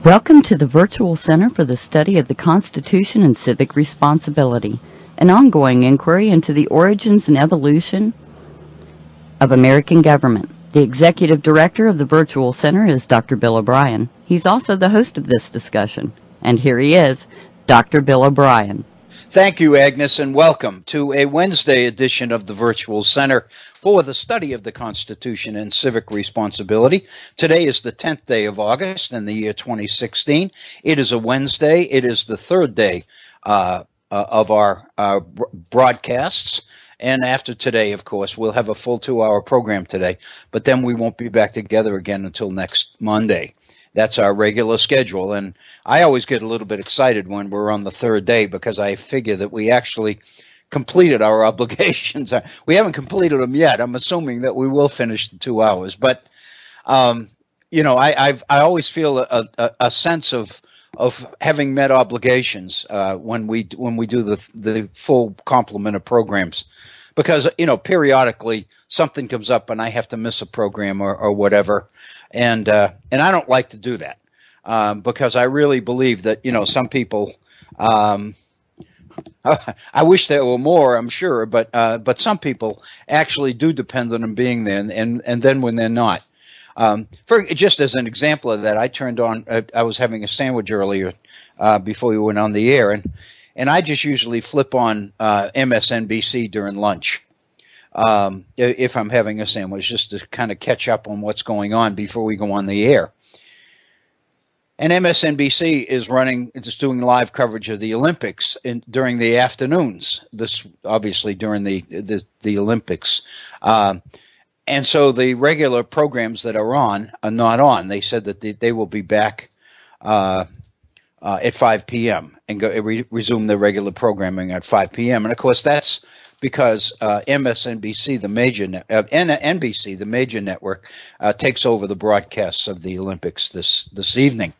Welcome to the Virtual Center for the Study of the Constitution and Civic Responsibility, an ongoing inquiry into the origins and evolution of American government. The Executive Director of the Virtual Center is Dr. Bill O'Brien. He's also the host of this discussion. And here he is, Dr. Bill O'Brien. Thank you, Agnes, and welcome to a Wednesday edition of the Virtual Center for the Study of the Constitution and Civic Responsibility. Today is the 10th day of August in the year 2016. It is a Wednesday. It is the third day of our broadcasts. And after today, of course, we'll have a full 2-hour program today, but then we won't be back together again until next Monday. That's our regular schedule, and I always get a little bit excited when we're on the third day because I figure that we actually completed our obligations. We haven't completed them yet. I'm assuming that we will finish the 2 hours, but you know, I always feel a sense of having met obligations when we do the full complement of programs, because you know, periodically something comes up and I have to miss a program or whatever. And I don't like to do that because I really believe that, you know, some people, I wish there were more, I'm sure, but some people actually do depend on them being there, and then when they're not. Just as an example of that, I turned on, I was having a sandwich earlier before we went on the air, and I just usually flip on MSNBC during lunch. If I'm having a sandwich, just to kind of catch up on what's going on before we go on the air. And MSNBC is doing live coverage of the Olympics during the afternoons. This obviously during the Olympics, and so the regular programs that are on are not on. They said that they will be back at 5 p.m. and resume their regular programming at 5 p.m. And of course that's because MSNBC, NBC, the major network, takes over the broadcasts of the Olympics this evening,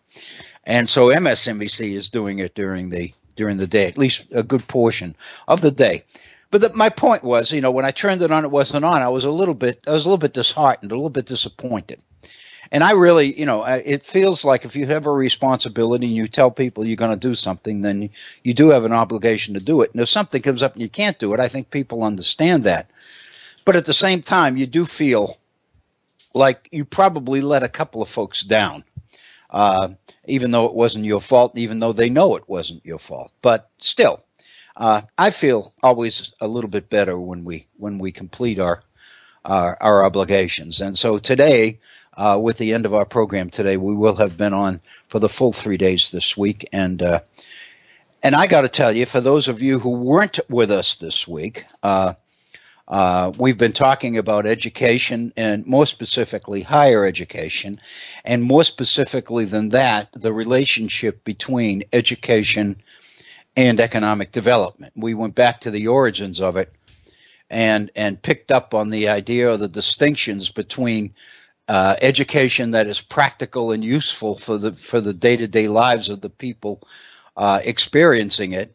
and so MSNBC is doing it during the day, at least a good portion of the day. But my point was, you know, when I turned it on, it wasn't on. I was a little bit disheartened, a little bit disappointed. And I really, you know, it feels like if you have a responsibility and you tell people you're going to do something, then you do have an obligation to do it. And if something comes up and you can't do it, I think people understand that. But at the same time, you do feel like you probably let a couple of folks down, even though it wasn't your fault, even though they know it wasn't your fault. But still, I feel always a little bit better when we complete our obligations. And so today, with the end of our program today, we will have been on for the full 3 days this week. And I got to tell you, for those of you who weren't with us this week, we've been talking about education, and more specifically higher education, and more specifically than that, the relationship between education and economic development. We went back to the origins of it and picked up on the idea of the distinctions between education that is practical and useful for the day-to-day lives of the people experiencing it,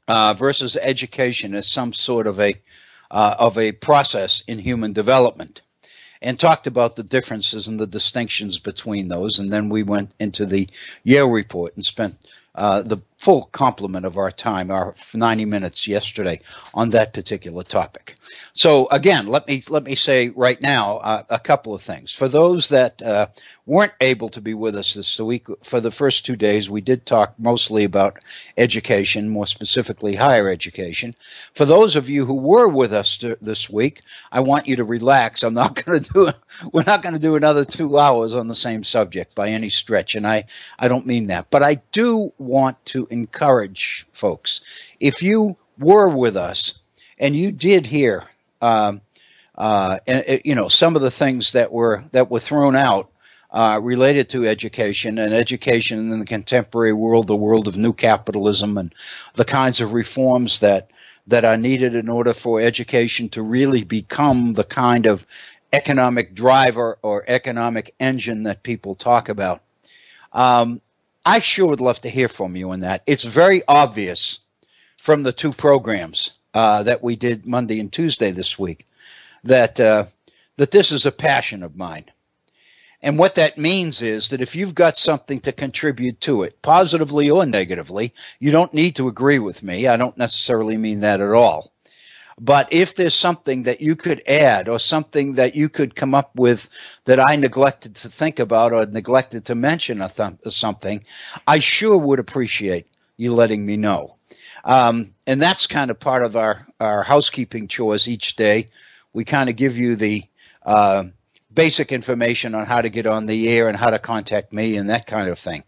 versus education as some sort of a process in human development, and talked about the differences and the distinctions between those. And then we went into the Yale report and spent the full complement of our time, our 90 minutes yesterday, on that particular topic. So again, let me say right now a couple of things. For those that weren't able to be with us this week, for the first 2 days, we did talk mostly about education, more specifically higher education. For those of you who were with us this week, I want you to relax. We're not going to do another 2 hours on the same subject by any stretch, and I don't mean that. But I do want to encourage folks, if you were with us and you did hear you know, some of the things that were thrown out related to education and education in the contemporary world, the world of new capitalism, and the kinds of reforms that are needed in order for education to really become the kind of economic driver or economic engine that people talk about. I sure would love to hear from you on that. It's very obvious from the two programs that we did Monday and Tuesday this week that this is a passion of mine. And what that means is that if you've got something to contribute to it, positively or negatively, you don't need to agree with me. I don't necessarily mean that at all. But if there's something that you could add or something that you could come up with that I neglected to think about or neglected to mention or something, I sure would appreciate you letting me know. And that's kind of part of our housekeeping chores each day. We kind of give you the basic information on how to get on the air and how to contact me and that kind of thing.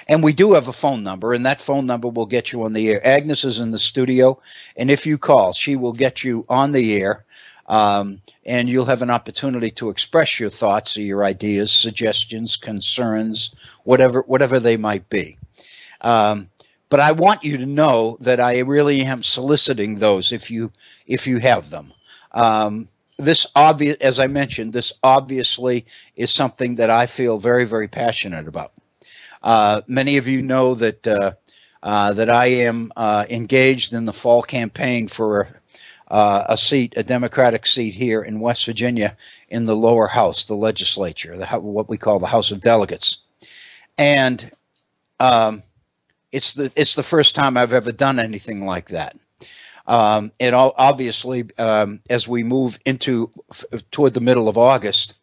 And we do have a phone number, and that phone number will get you on the air. Agnes is in the studio, and if you call, she will get you on the air, and you'll have an opportunity to express your thoughts or your ideas, suggestions, concerns, whatever they might be. But I want you to know that I really am soliciting those if you have them. As I mentioned, this obviously is something that I feel very, very passionate about. Many of you know that I am engaged in the fall campaign for a Democratic seat here in West Virginia in the lower house, the legislature, what we call the House of Delegates. And it's the first time I've ever done anything like that. And obviously, as we move toward the middle of August,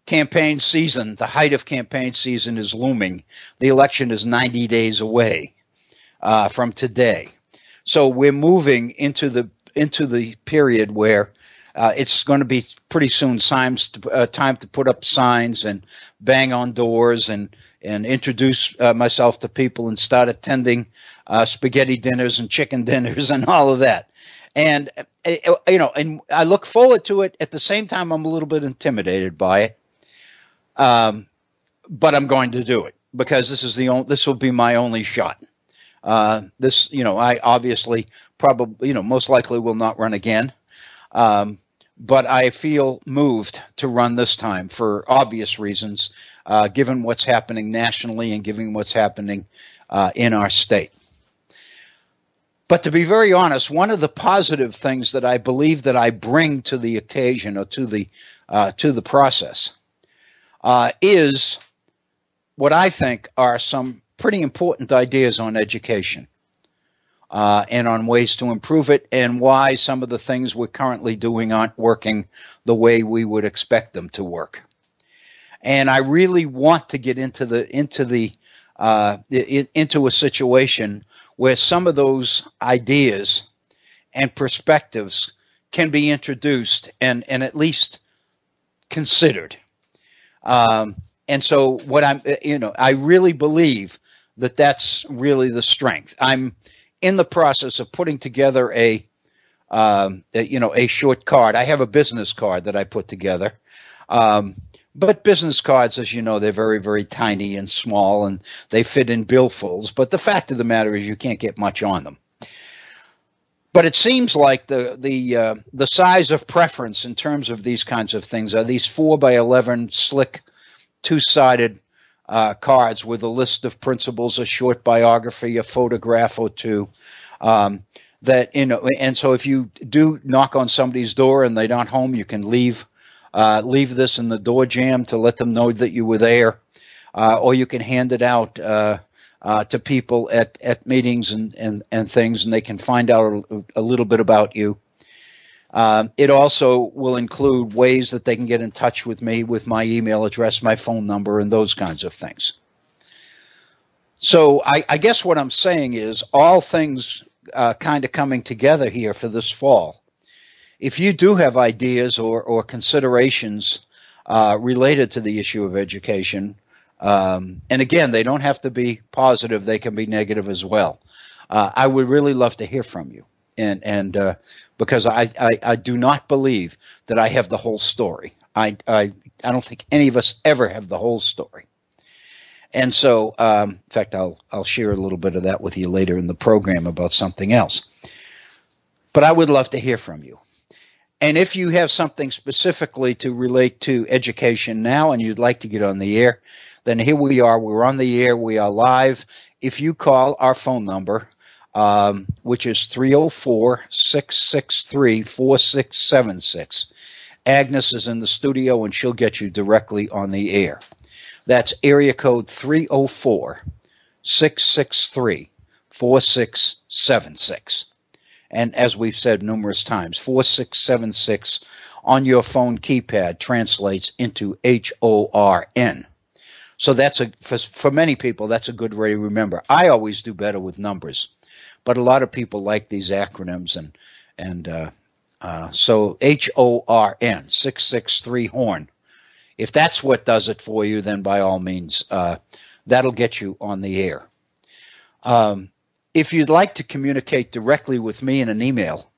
campaign season, the height of campaign season is looming. The election is 90 days away from today. So we're moving into the period where it's going to be pretty soon time to put up signs and bang on doors and introduce myself to people and start attending spaghetti dinners and chicken dinners and all of that. And, and I look forward to it. At the same time, I'm a little bit intimidated by it. But I'm going to do it because this will be my only shot. I obviously probably, most likely will not run again. But I feel moved to run this time for obvious reasons, given what's happening nationally and given what's happening in our state. But to be very honest, one of the positive things that I believe that I bring to the occasion or to the process is what I think are some pretty important ideas on education and on ways to improve it, and why some of the things we're currently doing aren't working the way we would expect them to work. And I really want to get into a situation where some of those ideas and perspectives can be introduced and at least considered. And so what I really believe that that's really the strength. I'm in the process of putting together a short card. I have a business card that I put together. But business cards, as you know, they're very, very tiny and small, and they fit in billfolds. But the fact of the matter is you can't get much on them. But it seems like the size of preference in terms of these kinds of things are these 4x11 slick, two-sided cards with a list of principles, a short biography, a photograph or two. And so if you do knock on somebody's door and they're not home, you can leave this in the door jamb to let them know that you were there, or you can hand it out to people at meetings and things, and they can find out a little bit about you. It also will include ways that they can get in touch with me with my email address, my phone number, and those kinds of things. So I guess what I'm saying is all things kind of coming together here for this fall. If you do have ideas or considerations related to the issue of education, and again, they don't have to be positive, they can be negative as well. I would really love to hear from you, and because I do not believe that I have the whole story. I don't think any of us ever have the whole story. And so, in fact, I'll share a little bit of that with you later in the program about something else. But I would love to hear from you. And if you have something specifically to relate to education now and you'd like to get on the air, then here we are. We're on the air. We are live. If you call our phone number, which is 304-663-4676, Agnes is in the studio, and she'll get you directly on the air. That's area code 304-663-4676. And as we've said numerous times, 4676 on your phone keypad translates into HORN. So that's for many people, that's a good way to remember. I always do better with numbers, but a lot of people like these acronyms, and so HORN, 663 horn. If that's what does it for you, then by all means, that'll get you on the air. If you'd like to communicate directly with me in an email,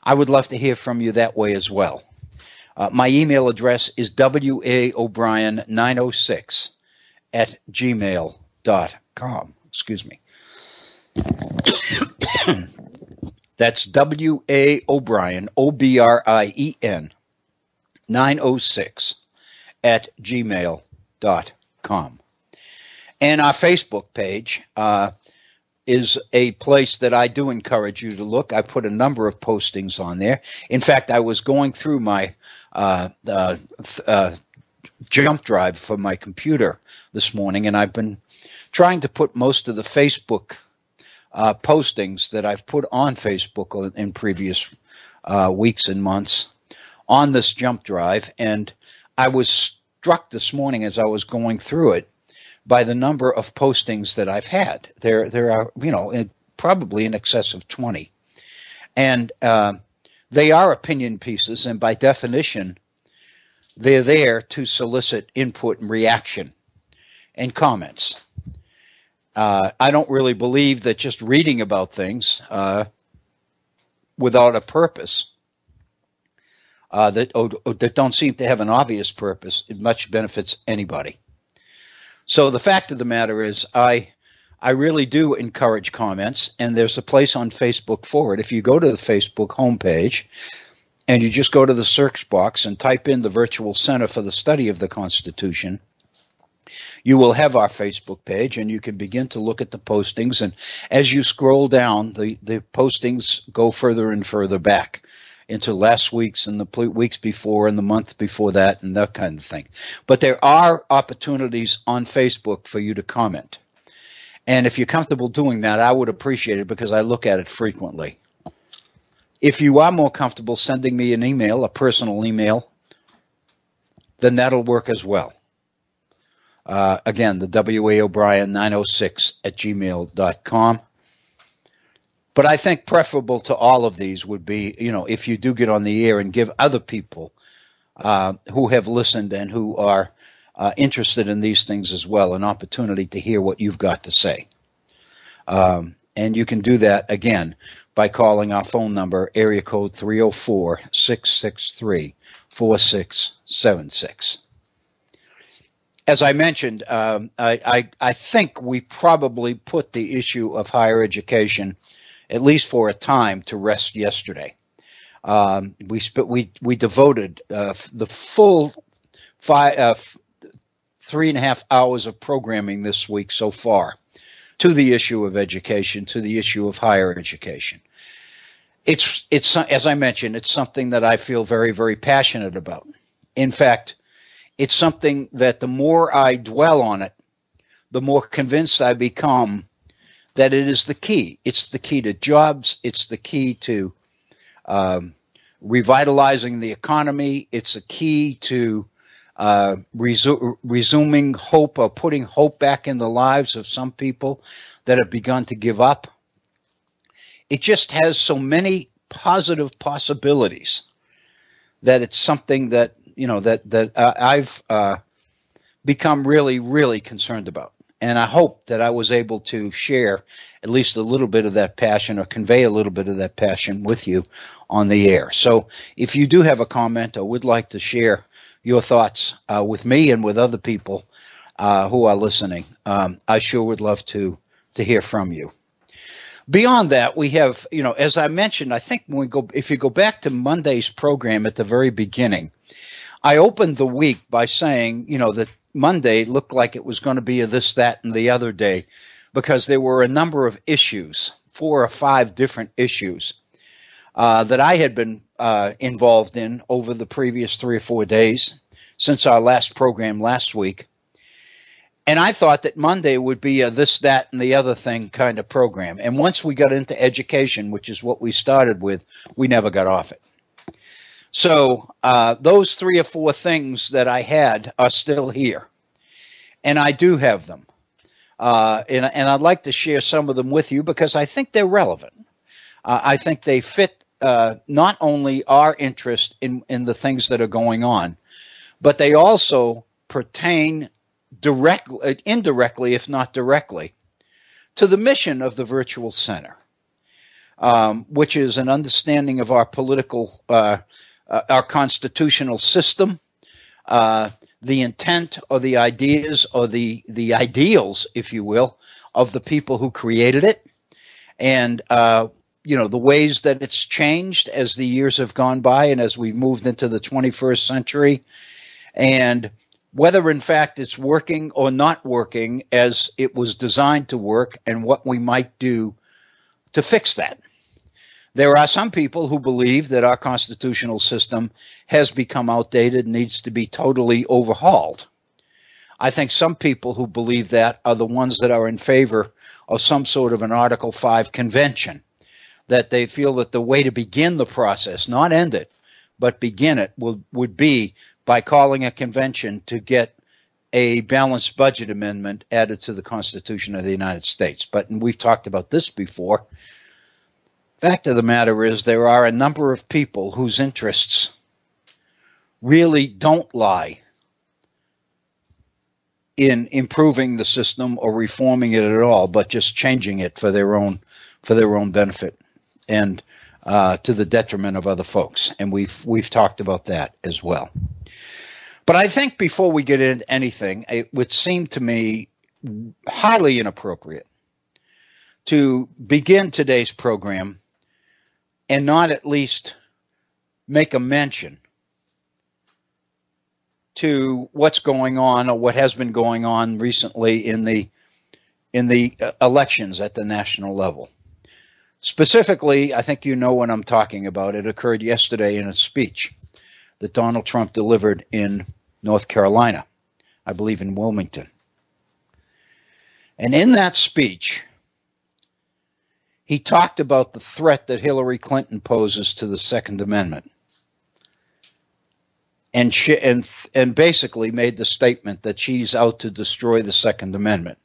I would love to hear from you that way as well. My email address is waobrien906@gmail.com. Excuse me. That's waobrien, OBRIEN, 906@gmail.com. And our Facebook page is a place that I do encourage you to look. I put a number of postings on there. In fact, I was going through my jump drive for my computer this morning, and I've been trying to put most of the Facebook postings that I've put on Facebook in previous weeks and months on this jump drive, and I was struck this morning as I was going through it by the number of postings that I've had. There are, probably in excess of 20. And they are opinion pieces, and by definition, they're there to solicit input and reaction and comments. I don't really believe that just reading about things without a purpose, that don't seem to have an obvious purpose, it much benefits anybody. So the fact of the matter is, I really do encourage comments, and there's a place on Facebook for it. If you go to the Facebook homepage and you just go to the search box and type in the Virtual Center for the Study of the Constitution, you will have our Facebook page, and you can begin to look at the postings. And as you scroll down, the postings go further and further back into last week's and the weeks before and the month before that and that kind of thing. But there are opportunities on Facebook for you to comment. And if you're comfortable doing that, I would appreciate it because I look at it frequently. If you are more comfortable sending me an email, a personal email, then that'll work as well. Again, the waobrien906@gmail.com. But I think preferable to all of these would be, if you do get on the air and give other people who have listened and who are interested in these things as well an opportunity to hear what you've got to say. And you can do that, again, by calling our phone number, area code 304-663-4676. As I mentioned, I think we probably put the issue of higher education, at least for a time, to rest yesterday. We devoted the full 3.5 hours of programming this week so far to the issue of education, to the issue of higher education. It's as I mentioned, it's something that I feel very, very passionate about. In fact, it's something that the more I dwell on it, the more convinced I become that it is the key. It's the key to jobs. It's the key to revitalizing the economy. It's a key to resuming hope or putting hope back in the lives of some people that have begun to give up. It just has so many positive possibilities that it's something that, I've become really, really concerned about. And I hope that I was able to share at least a little bit of that passion or convey a little bit of that passion with you on the air. So if you do have a comment or would like to share your thoughts with me and with other people who are listening, I sure would love to hear from you. Beyond that, we have, as I mentioned, I think if you go back to Monday's program at the very beginning, I opened the week by saying, that Monday looked like it was going to be a this, that, and the other day because there were a number of issues, 4 or 5 different issues that I had been involved in over the previous 3 or 4 days since our last program last week. And I thought that Monday would be a this, that, and the other thing kind of program. And once we got into education, which is what we started with, we never got off it. So those 3 or 4 things that I had are still here. And I do have them. And I'd like to share some of them with you because I think they're relevant. I think they fit not only our interest in the things that are going on, but they also pertain directly, indirectly, if not directly, to the mission of the Virtual Center, which is an understanding of our political, our constitutional system, the intent or the ideas or the ideals, if you will, of the people who created it, and the ways that it's changed as the years have gone by and as we've moved into the 21st century, and whether in fact it's working or not working as it was designed to work, and what we might do to fix that. There are some people who believe that our constitutional system has become outdated and needs to be totally overhauled. I think some people who believe that are the ones that are in favor of some sort of an Article 5 convention, that they feel that the way to begin the process, not end it, but begin it, would be by calling a convention to get a balanced budget amendment added to the Constitution of the United States. But and we've talked about this before. Fact of the matter is there are a number of people whose interests really don't lie in improving the system or reforming it at all, but just changing it for their own benefit and to the detriment of other folks. And we've talked about that as well. But I think before we get into anything, it would seem to me highly inappropriate to begin today's program and not at least make a mention to what's going on or what has been going on recently in the elections at the national level. Specifically, I think you know what I'm talking about. It occurred yesterday in a speech that Donald Trump delivered in North Carolina, I believe in Wilmington. And in that speech, he talked about the threat that Hillary Clinton poses to the Second Amendment, and basically made the statement that she's out to destroy the Second Amendment.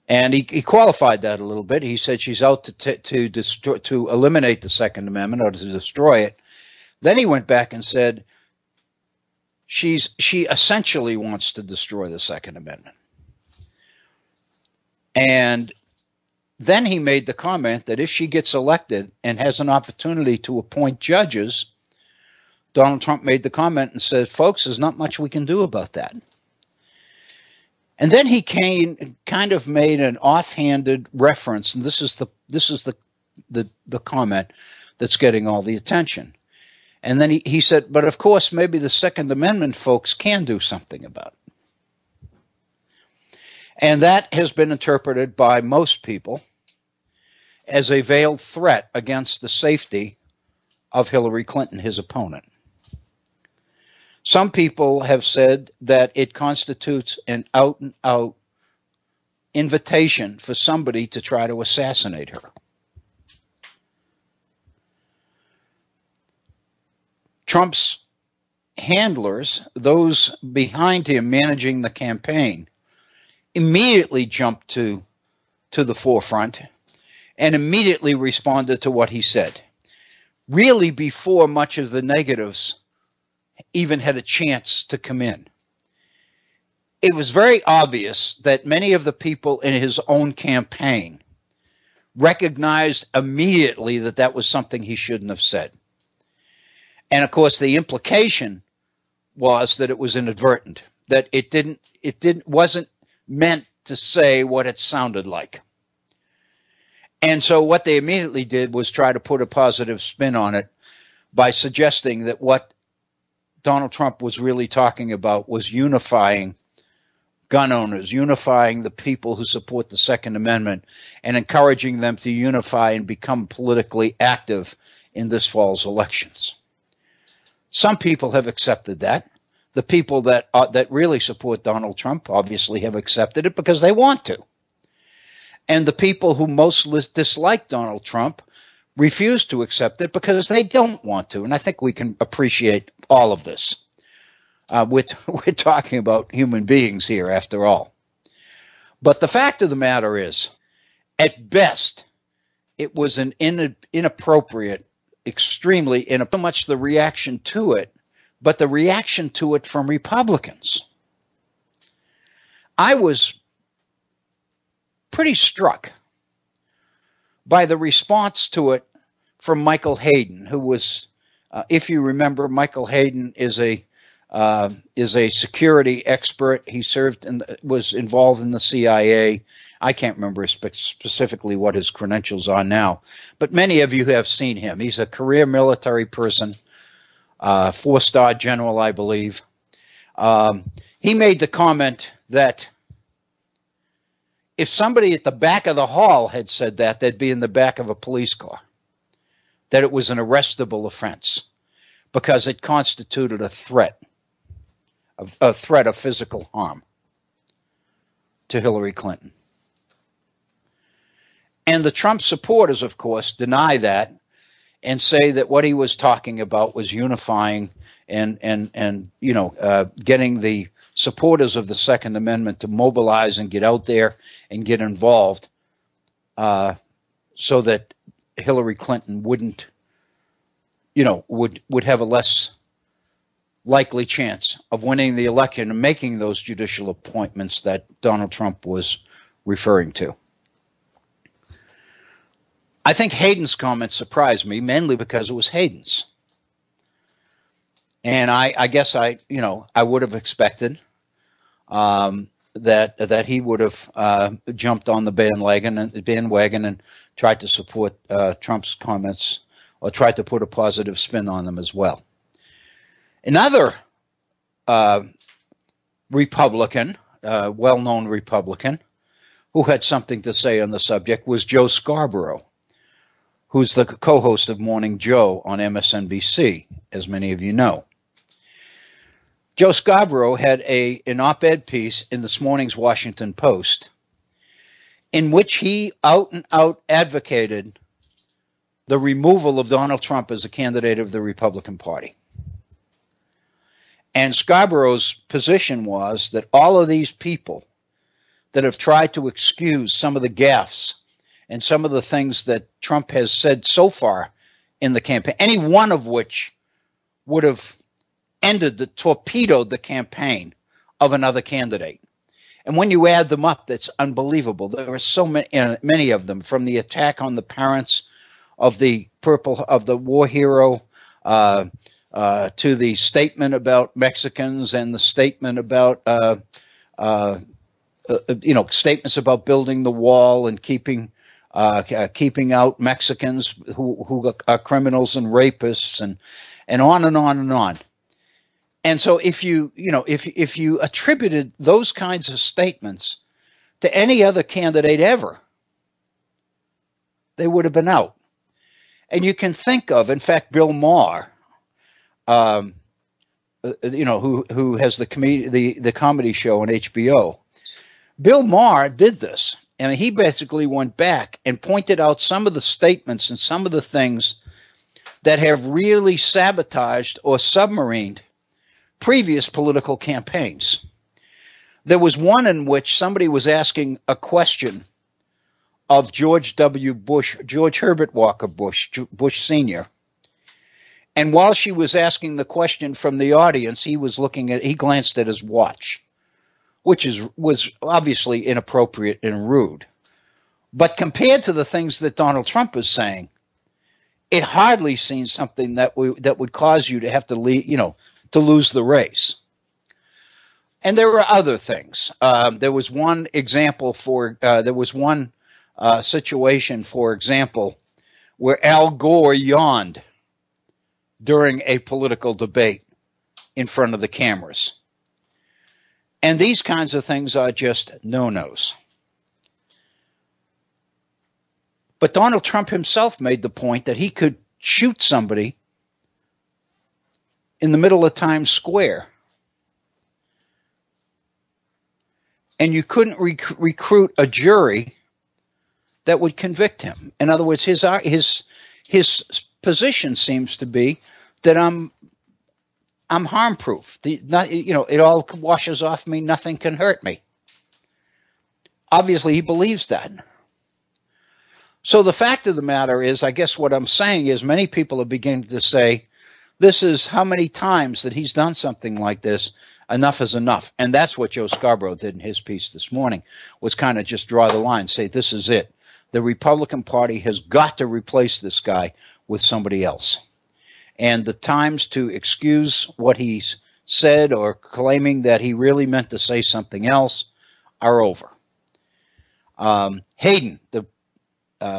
And he qualified that a little bit. He said she's out to eliminate the Second Amendment or to destroy it. Then he went back and said she essentially wants to destroy the Second Amendment. And then he made the comment that if she gets elected and has an opportunity to appoint judges, Donald Trump made the comment and said, folks, there's not much we can do about that. And then he kind of made an offhanded reference, and this is the comment that's getting all the attention. And then he said, but of course, maybe the Second Amendment folks can do something about it. And that has been interpreted by most people as a veiled threat against the safety of Hillary Clinton, his opponent. Some people have said that it constitutes an out-and-out invitation for somebody to try to assassinate her. Trump's handlers, those behind him managing the campaign, immediately jumped to the forefront and immediately responded to what he said, really before much of the negatives even had a chance to come in. It was very obvious that many of the people in his own campaign recognized immediately that that was something he shouldn't have said. And of course, the implication was that it was inadvertent, that it wasn't meant to say what it sounded like. And so what they immediately did was try to put a positive spin on it by suggesting that what Donald Trump was really talking about was unifying gun owners, unifying the people who support the Second Amendment, and encouraging them to unify and become politically active in this fall's elections. Some people have accepted that. The people that really support Donald Trump obviously have accepted it because they want to. And the people who most dislike Donald Trump refuse to accept it because they don't want to. And I think we can appreciate all of this. We're talking about human beings here, after all. But the fact of the matter is, at best, it was an inappropriate, extremely, so much the reaction to it, but the reaction to it from Republicans. I was pretty struck by the response to it from Michael Hayden, who was, if you remember, Michael Hayden is a security expert. He served and was involved in the CIA. I can't remember specifically what his credentials are now, but many of you have seen him. He's a career military person, 4-star general, I believe. He made the comment that if somebody at the back of the hall had said that, they'd be in the back of a police car, that it was an arrestable offense because it constituted a threat of physical harm to Hillary Clinton. And the Trump supporters, of course, deny that and say that what he was talking about was unifying and getting the supporters of the Second Amendment to mobilize and get out there and get involved, so that Hillary Clinton wouldn't, would have a less likely chance of winning the election and making those judicial appointments that Donald Trump was referring to. I think Hayden's comment surprised me, mainly because it was Hayden's. And I guess I would have expected that he would have jumped on the bandwagon and tried to support Trump's comments, or tried to put a positive spin on them as well. Another Republican, well-known Republican, who had something to say on the subject was Joe Scarborough, who's the co-host of Morning Joe on MSNBC, as many of you know. Joe Scarborough had an op-ed piece in this morning's Washington Post in which he out and out advocated the removal of Donald Trump as a candidate of the Republican Party. And Scarborough's position was that all of these people that have tried to excuse some of the gaffes and some of the things that Trump has said so far in the campaign, any one of which would have torpedoed the campaign of another candidate. And when you add them up, that's unbelievable. There are so many of them, from the attack on the parents of the war hero, to the statement about Mexicans and the statement about statements about building the wall and keeping out Mexicans who are criminals and rapists, and on and on and on. And so if you attributed those kinds of statements to any other candidate ever, they would have been out. And you can think of, in fact, Bill Maher, who has the comedy show on HBO. Bill Maher did this, and he basically went back and pointed out some of the statements and some of the things that have really sabotaged or submarined previous political campaigns. There was one in which somebody was asking a question of George Herbert Walker Bush Sr., and while she was asking the question from the audience, he glanced at his watch, which was obviously inappropriate and rude. But compared to the things that Donald Trump is saying, it hardly seems something that would cause you to have to lose the race. And there were other things. There was one example situation, for example, where Al Gore yawned during a political debate in front of the cameras. And these kinds of things are just no-nos. But Donald Trump himself made the point that he could shoot somebody in the middle of Times Square. And you couldn't recruit a jury that would convict him. In other words, his position seems to be that I'm harm-proof. It all washes off me. Nothing can hurt me. Obviously, he believes that. So the fact of the matter is, I guess what I'm saying is many people are beginning to say, this is how many times that he's done something like this. Enough is enough. And that's what Joe Scarborough did in his piece this morning, was kind of just draw the line, say this is it. The Republican Party has got to replace this guy with somebody else. And the times to excuse what he's said or claiming that he really meant to say something else are over. Hayden, the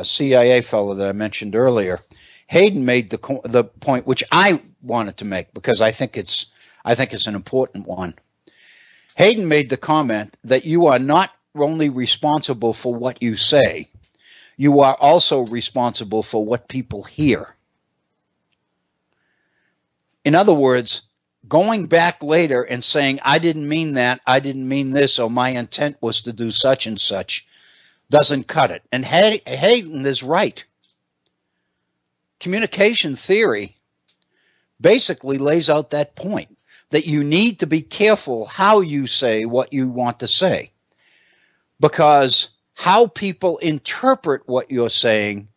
CIA fellow that I mentioned earlier, Hayden made the point which I wanted to make because I think it's an important one. Hayden made the comment that you are not only responsible for what you say, you are also responsible for what people hear. In other words, going back later and saying, I didn't mean that, I didn't mean this, or my intent was to do such and such, doesn't cut it. And Hayden is right. Communication theory basically lays out that point, that you need to be careful how you say what you want to say, because how people interpret what you're saying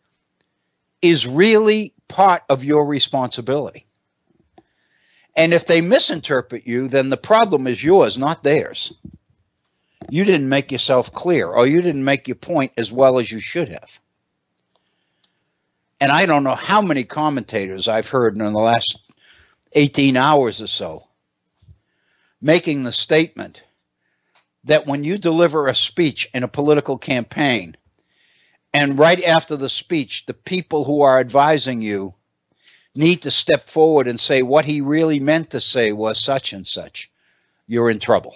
is really part of your responsibility. And if they misinterpret you, then the problem is yours, not theirs. You didn't make yourself clear, or you didn't make your point as well as you should have. And I don't know how many commentators I've heard in the last 18 hours or so making the statement that when you deliver a speech in a political campaign, and right after the speech, the people who are advising you need to step forward and say what he really meant to say was such and such, you're in trouble.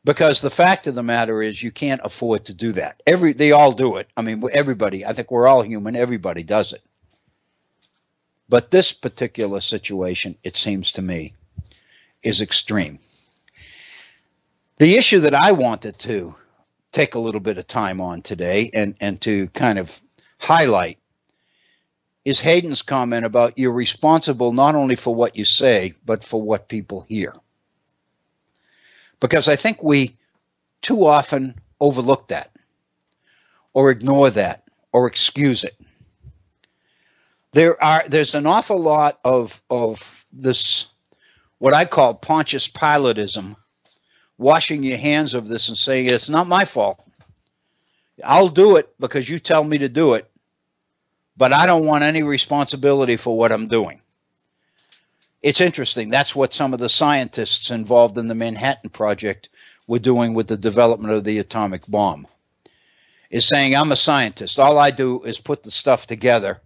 Because the fact of the matter is you can't afford to do that. They all do it. I mean, everybody, I think we're all human. Everybody does it. But this particular situation, it seems to me, is extreme. The issue that I wanted to take a little bit of time on today and to kind of highlight is Hayden's comment about you're responsible not only for what you say, but for what people hear. Because I think we too often overlook that, or ignore that, or excuse it. There's an awful lot of this, what I call Pontius Pilatism, washing your hands of this and saying, it's not my fault. I'll do it because you tell me to do it, but I don't want any responsibility for what I'm doing. It's interesting. That's what some of the scientists involved in the Manhattan Project were doing with the development of the atomic bomb. Is saying, I'm a scientist. All I do is put the stuff together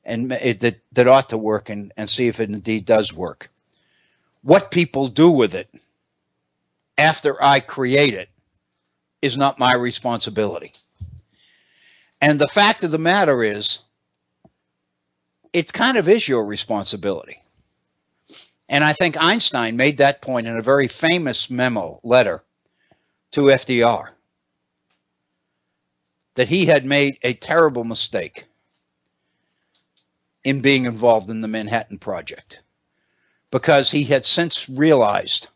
and that ought to work and see if it indeed does work. What people do with it after I create it is not my responsibility. And the fact of the matter is, it kind of is your responsibility. And I think Einstein made that point in a very famous letter to FDR, that he had made a terrible mistake in being involved in the Manhattan Project, because he had since realized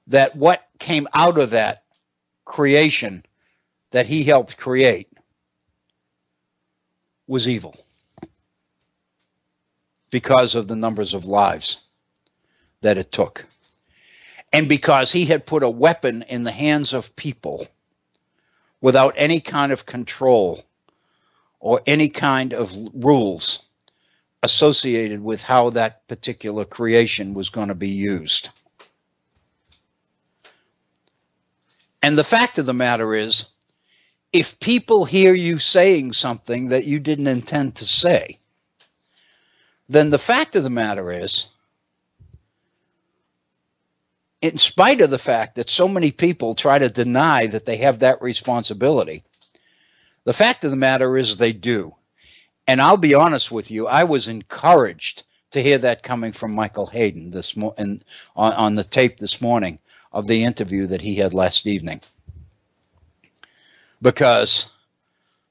that what came out of that creation that he helped create was evil because of the numbers of lives that it took. And because he had put a weapon in the hands of people without any kind of control or any kind of rules associated with how that particular creation was going to be used. And the fact of the matter is, if people hear you saying something that you didn't intend to say, then the fact of the matter is, in spite of the fact that so many people try to deny that they have that responsibility, the fact of the matter is they do. And I'll be honest with you, I was encouraged to hear that coming from Michael Hayden on the tape this morning of the interview that he had last evening, because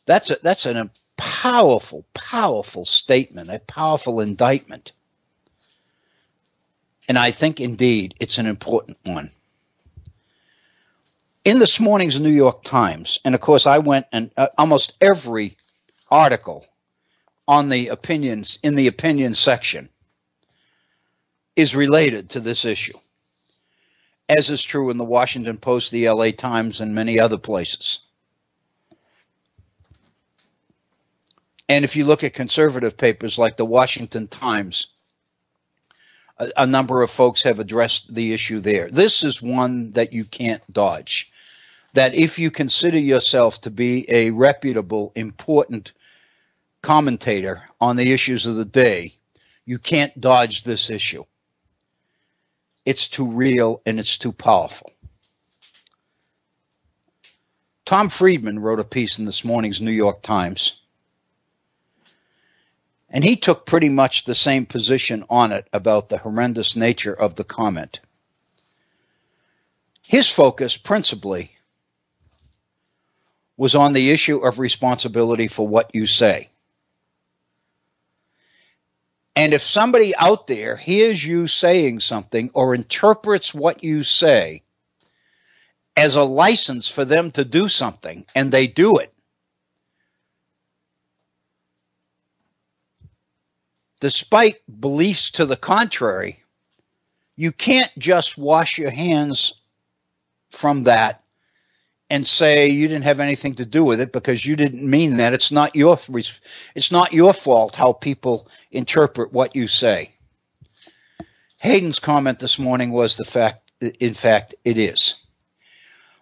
that's a powerful, powerful statement, a powerful indictment, and I think indeed it's an important one. In this morning's New York Times, and of course I went and almost every article on the opinions in the opinion section is related to this issue, as is true in the Washington Post, the LA Times, and many other places. And if you look at conservative papers like the Washington Times, a number of folks have addressed the issue there. This is one that you can't dodge. That if you consider yourself to be a reputable, important commentator on the issues of the day, you can't dodge this issue. It's too real and it's too powerful. Tom Friedman wrote a piece in this morning's New York Times, and he took pretty much the same position on it about the horrendous nature of the comment. His focus principally was on the issue of responsibility for what you say. And if somebody out there hears you saying something or interprets what you say as a license for them to do something, and they do it, despite beliefs to the contrary, you can't just wash your hands from that and say you didn't have anything to do with it because you didn't mean that. It's not your fault how people interpret what you say. Hayden's comment this morning was in fact, it is.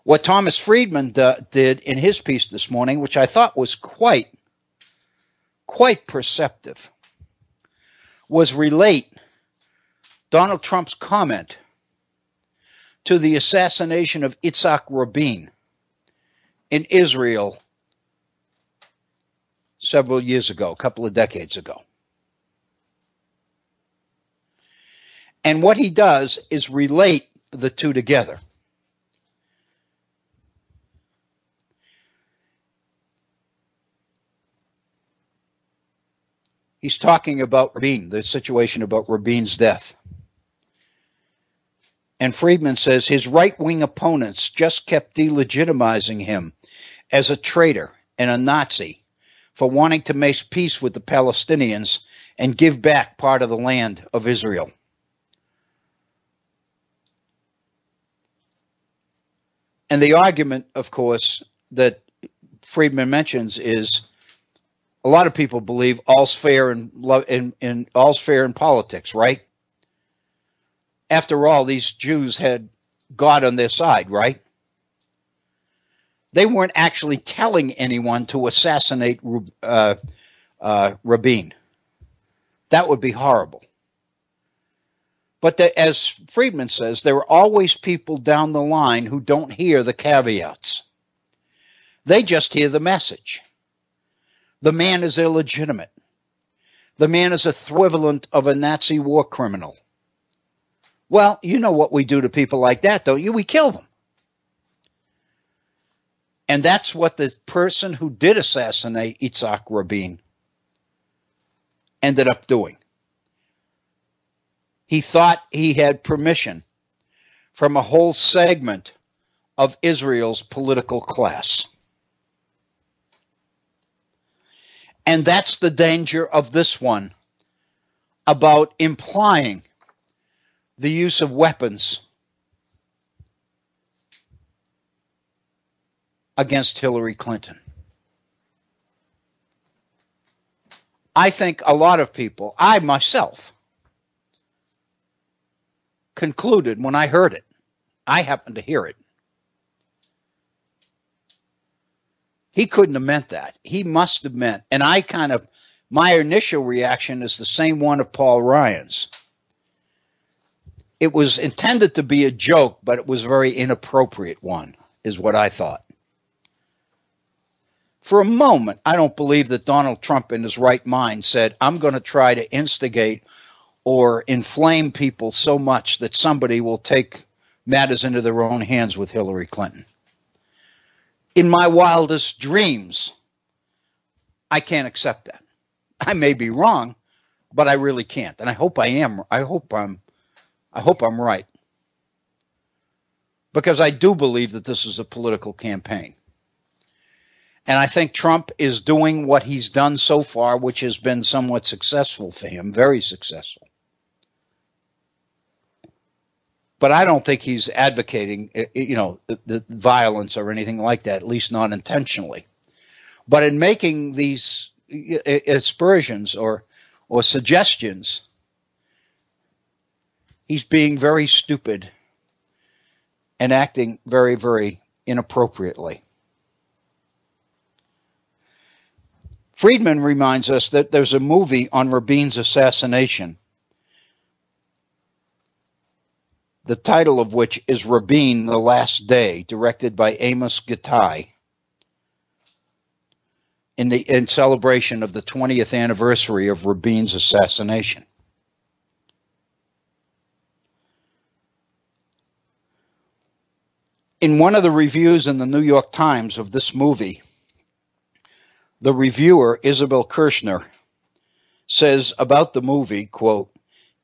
What Thomas Friedman did in his piece this morning, which I thought was quite perceptive, was relate Donald Trump's comment to the assassination of Yitzhak Rabin in Israel several years ago, a couple of decades ago. And what he does is relate the two together. He's talking about Rabin, the situation about Rabin's death. And Friedman says his right-wing opponents just kept delegitimizing him as a traitor and a Nazi for wanting to make peace with the Palestinians and give back part of the land of Israel. And the argument, of course, that Friedman mentions is a lot of people believe all's fair in all's fair in politics, right? After all, these Jews had God on their side, right? They weren't actually telling anyone to assassinate Rabin. That would be horrible. But as Friedman says, there are always people down the line who don't hear the caveats. They just hear the message. The man is illegitimate. The man is equivalent of a Nazi war criminal. Well, you know what we do to people like that, don't you? We kill them. And that's what the person who did assassinate Yitzhak Rabin ended up doing. He thought he had permission from a whole segment of Israel's political class. And that's the danger of this one about implying the use of weapons against Hillary Clinton. I think a lot of people, I myself, concluded when I heard it, I happened to hear it, he couldn't have meant that. He must have meant, and my initial reaction is the same one of Paul Ryan's. It was intended to be a joke, but it was a very inappropriate one, is what I thought. For a moment, I don't believe that Donald Trump in his right mind said, I'm going to try to instigate or inflame people so much that somebody will take matters into their own hands with Hillary Clinton. In my wildest dreams, I can't accept that. I may be wrong, but I really can't. And I hope I am. I hope I'm right. Because I do believe that this is a political campaign. And I think Trump is doing what he's done so far, which has been somewhat successful for him, very successful. But I don't think he's advocating, the violence or anything like that, at least not intentionally. But in making these aspersions or suggestions, he's being very stupid and acting very, very inappropriately. Friedman reminds us that there's a movie on Rabin's assassination, the title of which is Rabin, The Last Day, directed by Amos Gittai, in celebration of the 20th anniversary of Rabin's assassination. In one of the reviews in the New York Times of this movie, the reviewer, Isabel Kirshner, says about the movie, quote,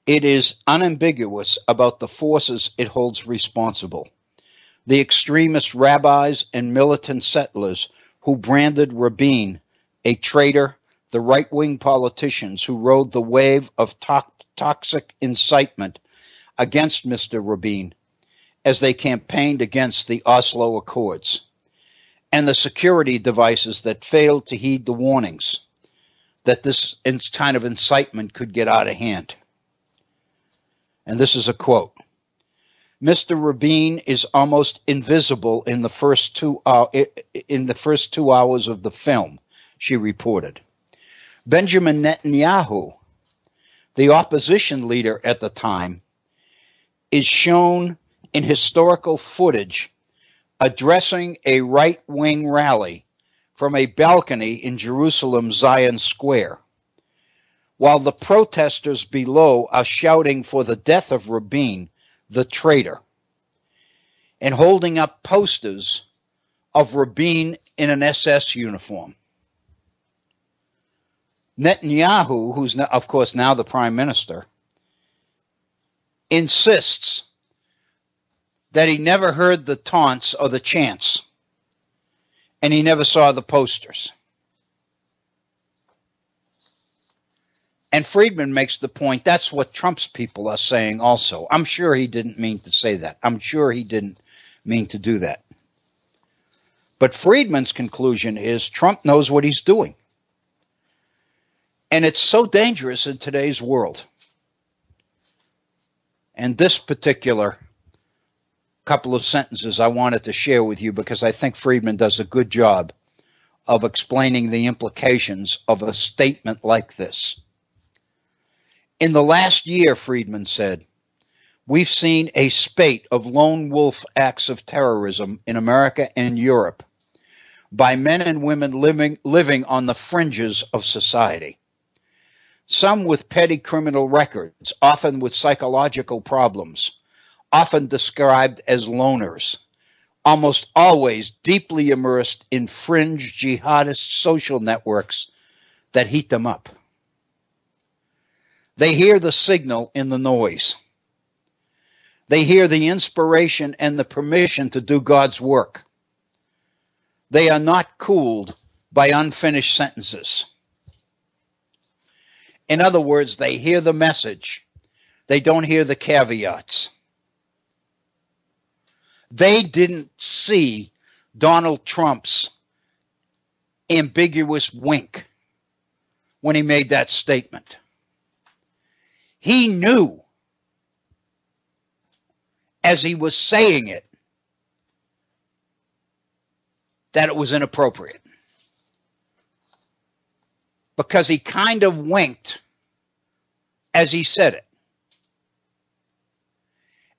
"It is unambiguous about the forces it holds responsible. The extremist rabbis and militant settlers who branded Rabin a traitor, the right-wing politicians who rode the wave of toxic incitement against Mr. Rabin as they campaigned against the Oslo Accords, and the security devices that failed to heed the warnings that this kind of incitement could get out of hand." And this is a quote. "Mr. Rabin is almost invisible in the first 2 hours of the film," she reported. Benjamin Netanyahu, the opposition leader at the time, is shown in historical footage addressing a right-wing rally from a balcony in Jerusalem's Zion Square, while the protesters below are shouting for the death of Rabin, the traitor, and holding up posters of Rabin in an SS uniform. Netanyahu, who's of course now the prime minister, insists that he never heard the taunts or the chants, and he never saw the posters. And Friedman makes the point that's what Trump's people are saying also. I'm sure he didn't mean to say that. I'm sure he didn't mean to do that. But Friedman's conclusion is Trump knows what he's doing. And it's so dangerous in today's world. And this particular couple of sentences I wanted to share with you because I think Friedman does a good job of explaining the implications of a statement like this. In the last year, Friedman said, we've seen a spate of lone wolf acts of terrorism in America and Europe by men and women living on the fringes of society. Some with petty criminal records, often with psychological problems, often described as loners, almost always deeply immersed in fringe jihadist social networks that heat them up. They hear the signal in the noise. They hear the inspiration and the permission to do God's work. They are not cooled by unfinished sentences. In other words, they hear the message. They don't hear the caveats. They didn't see Donald Trump's ambiguous wink when he made that statement. He knew as he was saying it that it was inappropriate. Because he kind of winked as he said it.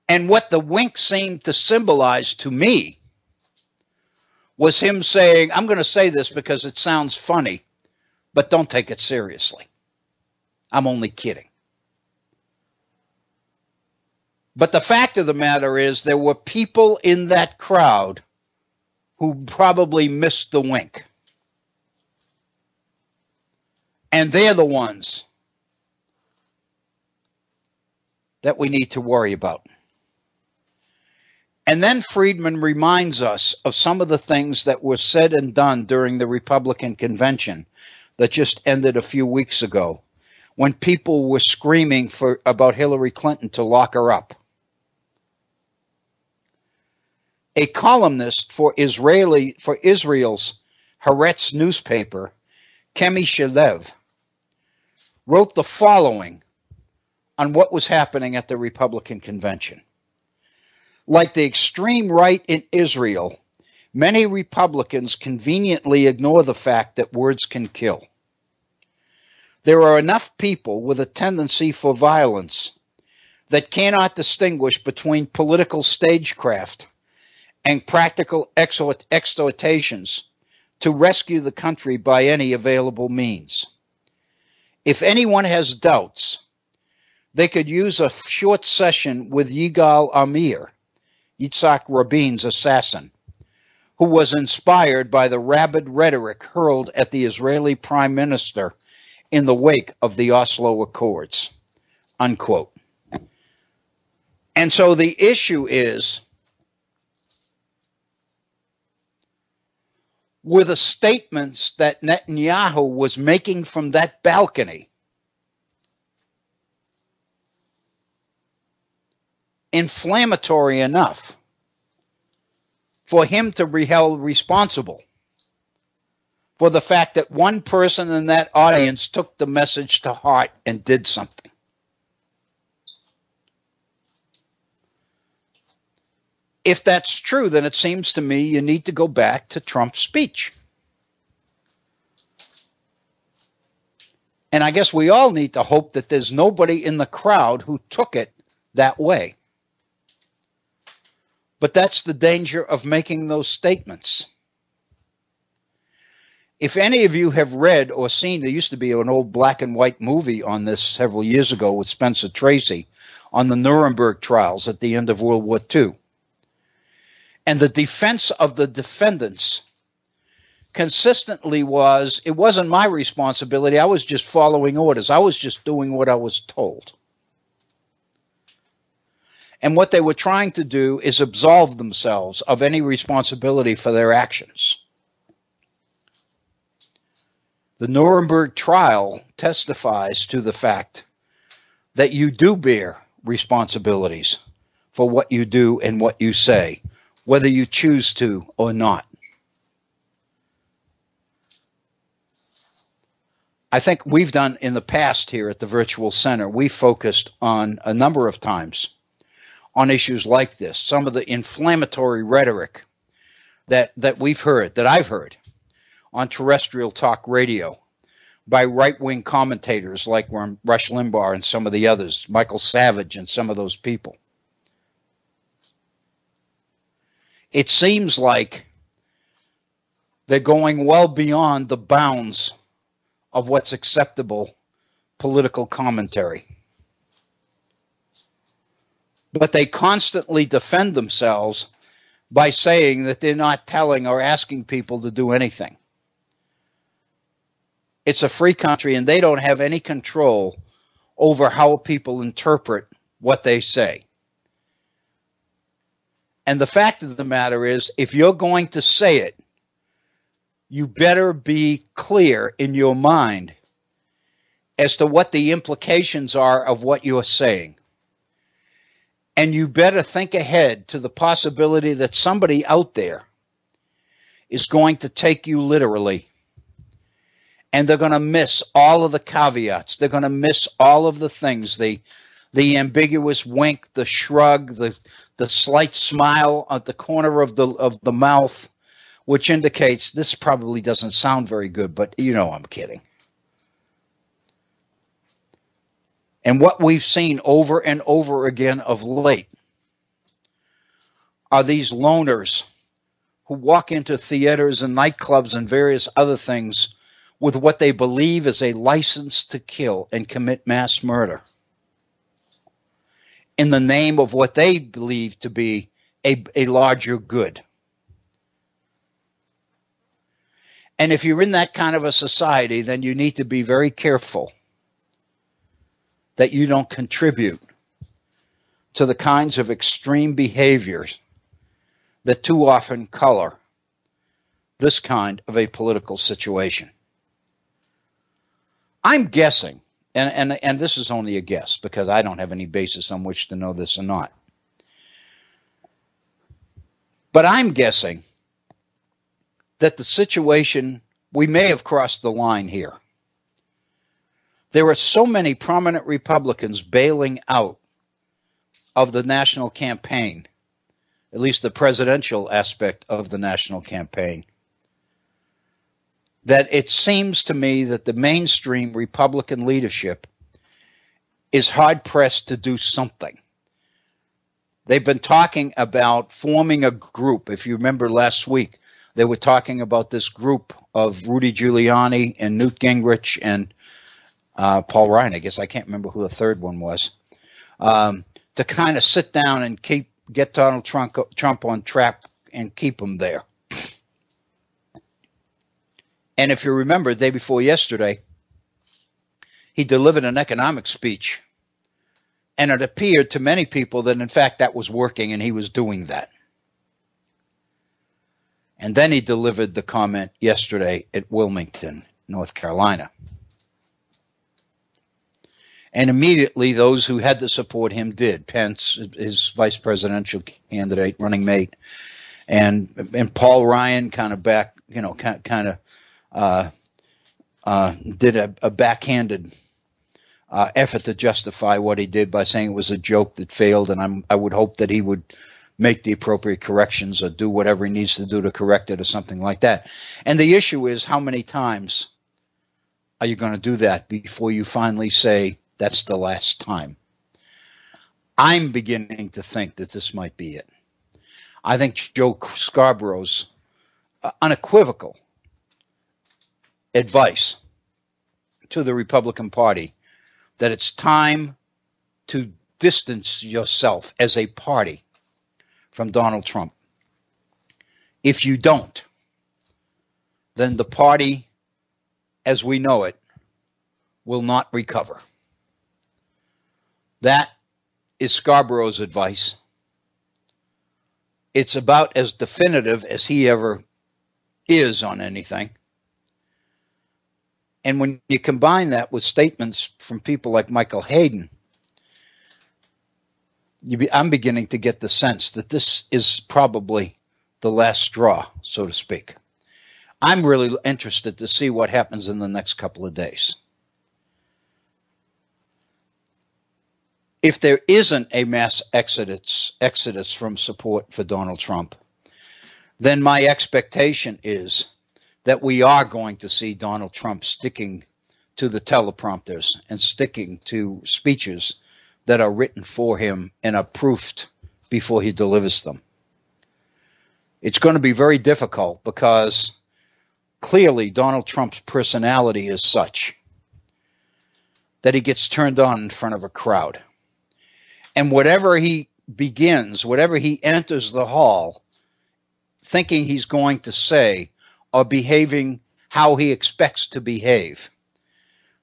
And what the wink seemed to symbolize to me was him saying, I'm going to say this because it sounds funny, but don't take it seriously. I'm only kidding. But the fact of the matter is there were people in that crowd who probably missed the wink. And they're the ones that we need to worry about. And then Friedman reminds us of some of the things that were said and done during the Republican convention that just ended a few weeks ago, when people were screaming about Hillary Clinton to lock her up. A columnist for Israel's Haaretz newspaper, Kemi Shalev, wrote the following on what was happening at the Republican convention. Like the extreme right in Israel, many Republicans conveniently ignore the fact that words can kill. There are enough people with a tendency for violence that cannot distinguish between political stagecraft and practical exhortations to rescue the country by any available means. If anyone has doubts, they could use a short session with Yigal Amir, Yitzhak Rabin's assassin, who was inspired by the rabid rhetoric hurled at the Israeli prime minister in the wake of the Oslo Accords, unquote. And so the issue is, were the statements that Netanyahu was making from that balcony inflammatory enough for him to be held responsible for the fact that one person in that audience took the message to heart and did something? If that's true, then it seems to me you need to go back to Trump's speech. And I guess we all need to hope that there's nobody in the crowd who took it that way. But that's the danger of making those statements. If any of you have read or seen, there used to be an old black and white movie on this several years ago with Spencer Tracy on the Nuremberg trials at the end of World War II. And the defense of the defendants consistently was, it wasn't my responsibility, I was just following orders. I was just doing what I was told. And what they were trying to do is absolve themselves of any responsibility for their actions. The Nuremberg trial testifies to the fact that you do bear responsibilities for what you do and what you say, whether you choose to or not. I think we've done in the past here at the Virtual Center, we focused on a number of times on issues like this, some of the inflammatory rhetoric that we've heard, that I've heard on terrestrial talk radio by right-wing commentators like Rush Limbaugh and some of the others, Michael Savage and some of those people. It seems like they're going well beyond the bounds of what's acceptable political commentary. But they constantly defend themselves by saying that they're not telling or asking people to do anything. It's a free country, and they don't have any control over how people interpret what they say. And the fact of the matter is, if you're going to say it, you better be clear in your mind as to what the implications are of what you're saying. And you better think ahead to the possibility that somebody out there is going to take you literally. And they're going to miss all of the caveats. They're going to miss all of the things, the ambiguous wink, the shrug, the slight smile at the corner of the mouth, which indicates this probably doesn't sound very good, but you know I'm kidding. And what we've seen over and over again of late are these loners who walk into theaters and nightclubs and various other things with what they believe is a license to kill and commit mass murder in the name of what they believe to be a larger good. And if you're in that kind of a society, then you need to be very careful that you don't contribute to the kinds of extreme behaviors that too often color this kind of a political situation. I'm guessing, and this is only a guess because I don't have any basis on which to know this or not, but I'm guessing that the situation, we may have crossed the line here. There are so many prominent Republicans bailing out of the national campaign, at least the presidential aspect of the national campaign, that it seems to me that the mainstream Republican leadership is hard-pressed to do something. They've been talking about forming a group. If you remember last week, they were talking about this group of Rudy Giuliani and Newt Gingrich and Paul Ryan. I guess I can't remember who the third one was, to kind of sit down and get Donald Trump on track and keep him there. And if you remember, the day before yesterday, he delivered an economic speech, and it appeared to many people that, in fact, that was working and he was doing that. And then he delivered the comment yesterday at Wilmington, North Carolina. And immediately those who had to support him did. Pence, his vice presidential candidate, running mate, and Paul Ryan kind of did a backhanded effort to justify what he did by saying it was a joke that failed, and I would hope that he would make the appropriate corrections or do whatever he needs to do to correct it or something like that. And the issue is, how many times are you going to do that before you finally say, that's the last time? I'm beginning to think that this might be it. I think Joe Scarborough's unequivocal advice to the Republican Party that it's time to distance yourself as a party from Donald Trump. If you don't, then the party, as we know it, will not recover. That is Scarborough's advice. It's about as definitive as he ever is on anything. And when you combine that with statements from people like Michael Hayden, I'm beginning to get the sense that this is probably the last straw, so to speak. I'm really interested to see what happens in the next couple of days. If there isn't a mass exodus from support for Donald Trump, then my expectation is that we are going to see Donald Trump sticking to the teleprompters and sticking to speeches that are written for him and are proofed before he delivers them. It's going to be very difficult because clearly Donald Trump's personality is such that he gets turned on in front of a crowd. And whatever he begins, whatever he enters the hall thinking he's going to say or behaving how he expects to behave,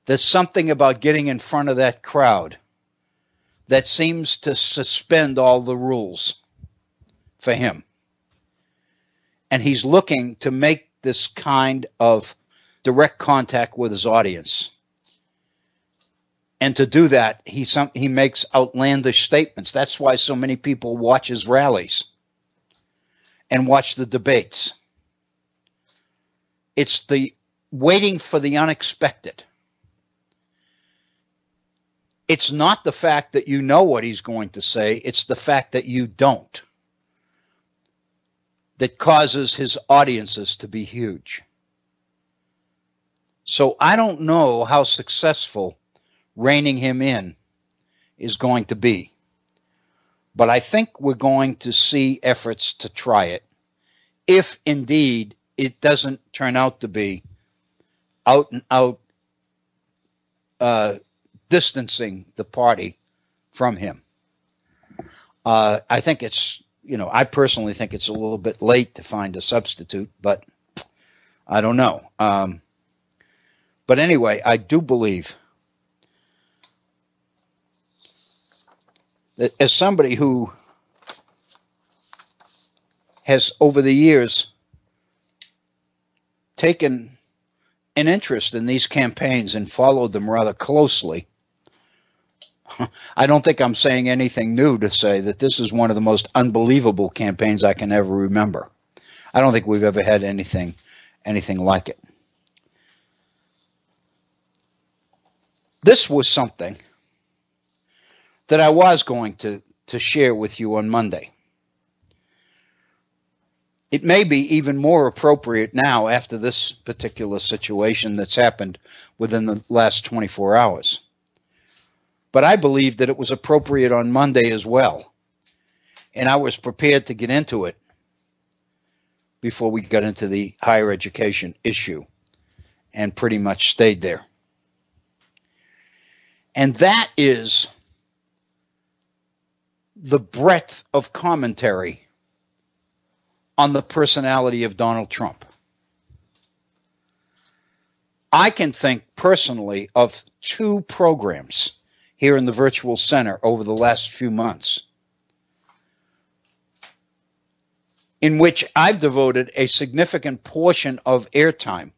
there's something about getting in front of that crowd that seems to suspend all the rules for him. And he's looking to make this kind of direct contact with his audience. And to do that, he makes outlandish statements. That's why so many people watch his rallies and watch the debates. It's the waiting for the unexpected. It's not the fact that you know what he's going to say. It's the fact that you don't that causes his audiences to be huge. So I don't know how successful reining him in is going to be. But I think we're going to see efforts to try it if indeed it doesn't turn out to be out and out distancing the party from him. I think it's, I personally think it's a little bit late to find a substitute, but I don't know. But anyway, I do believe that as somebody who has over the years taken an interest in these campaigns and followed them rather closely, I don't think I'm saying anything new to say that this is one of the most unbelievable campaigns I can ever remember. I don't think we've ever had anything like it. This was something that I was going to share with you on Monday. It may be even more appropriate now after this particular situation that's happened within the last 24 hours. But I believe that it was appropriate on Monday as well. And I was prepared to get into it before we got into the higher education issue and pretty much stayed there. And that is the breadth of commentary on the personality of Donald Trump. I can think personally of 2 programs here in the Virtual Center over the last few months in which I've devoted a significant portion of airtime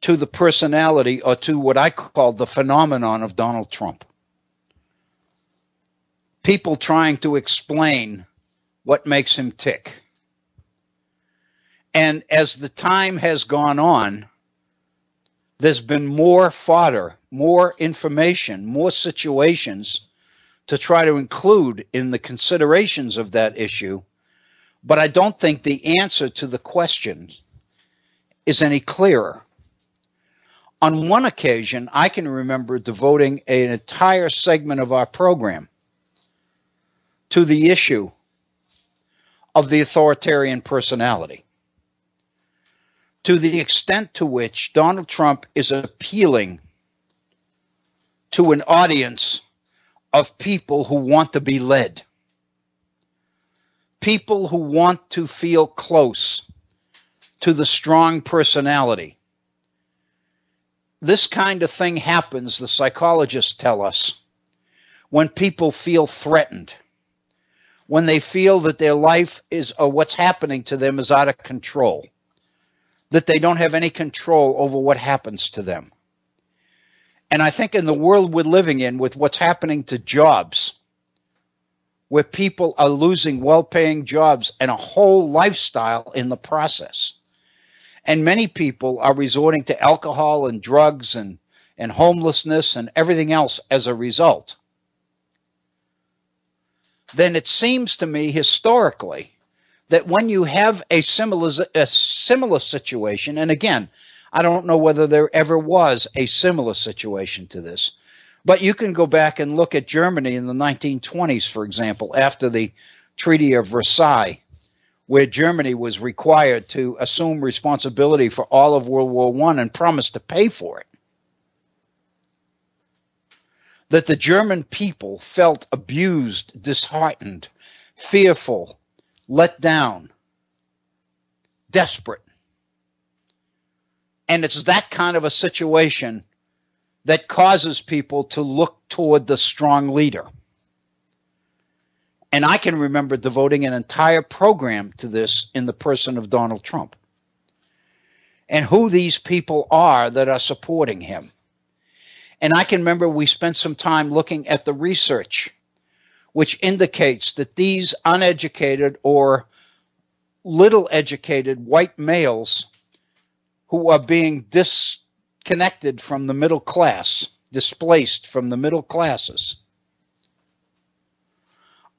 to the personality, or to what I call the phenomenon of Donald Trump. People trying to explain what makes him tick. And as the time has gone on, there's been more fodder, more information, more situations to try to include in the considerations of that issue. But I don't think the answer to the question is any clearer. On one occasion, I can remember devoting an entire segment of our program to the issue of the authoritarian personality, to the extent to which Donald Trump is appealing to an audience of people who want to be led, people who want to feel close to the strong personality. This kind of thing happens, the psychologists tell us, when people feel threatened, when they feel that their life is, or what's happening to them is out of control, that they don't have any control over what happens to them. And I think in the world we're living in, with what's happening to jobs, where people are losing well-paying jobs and a whole lifestyle in the process, and many people are resorting to alcohol and drugs and homelessness and everything else as a result, then it seems to me historically that when you have a similar situation, and again, I don't know whether there ever was a similar situation to this, but you can go back and look at Germany in the 1920s, for example, after the Treaty of Versailles, where Germany was required to assume responsibility for all of World War I and promised to pay for it. That the German people felt abused, disheartened, fearful, let down, desperate. And it's that kind of a situation that causes people to look toward the strong leader. And I can remember devoting an entire program to this in the person of Donald Trump, and who these people are that are supporting him. And I can remember we spent some time looking at the research, which indicates that these uneducated or little educated white males who are being disconnected from the middle class, displaced from the middle classes,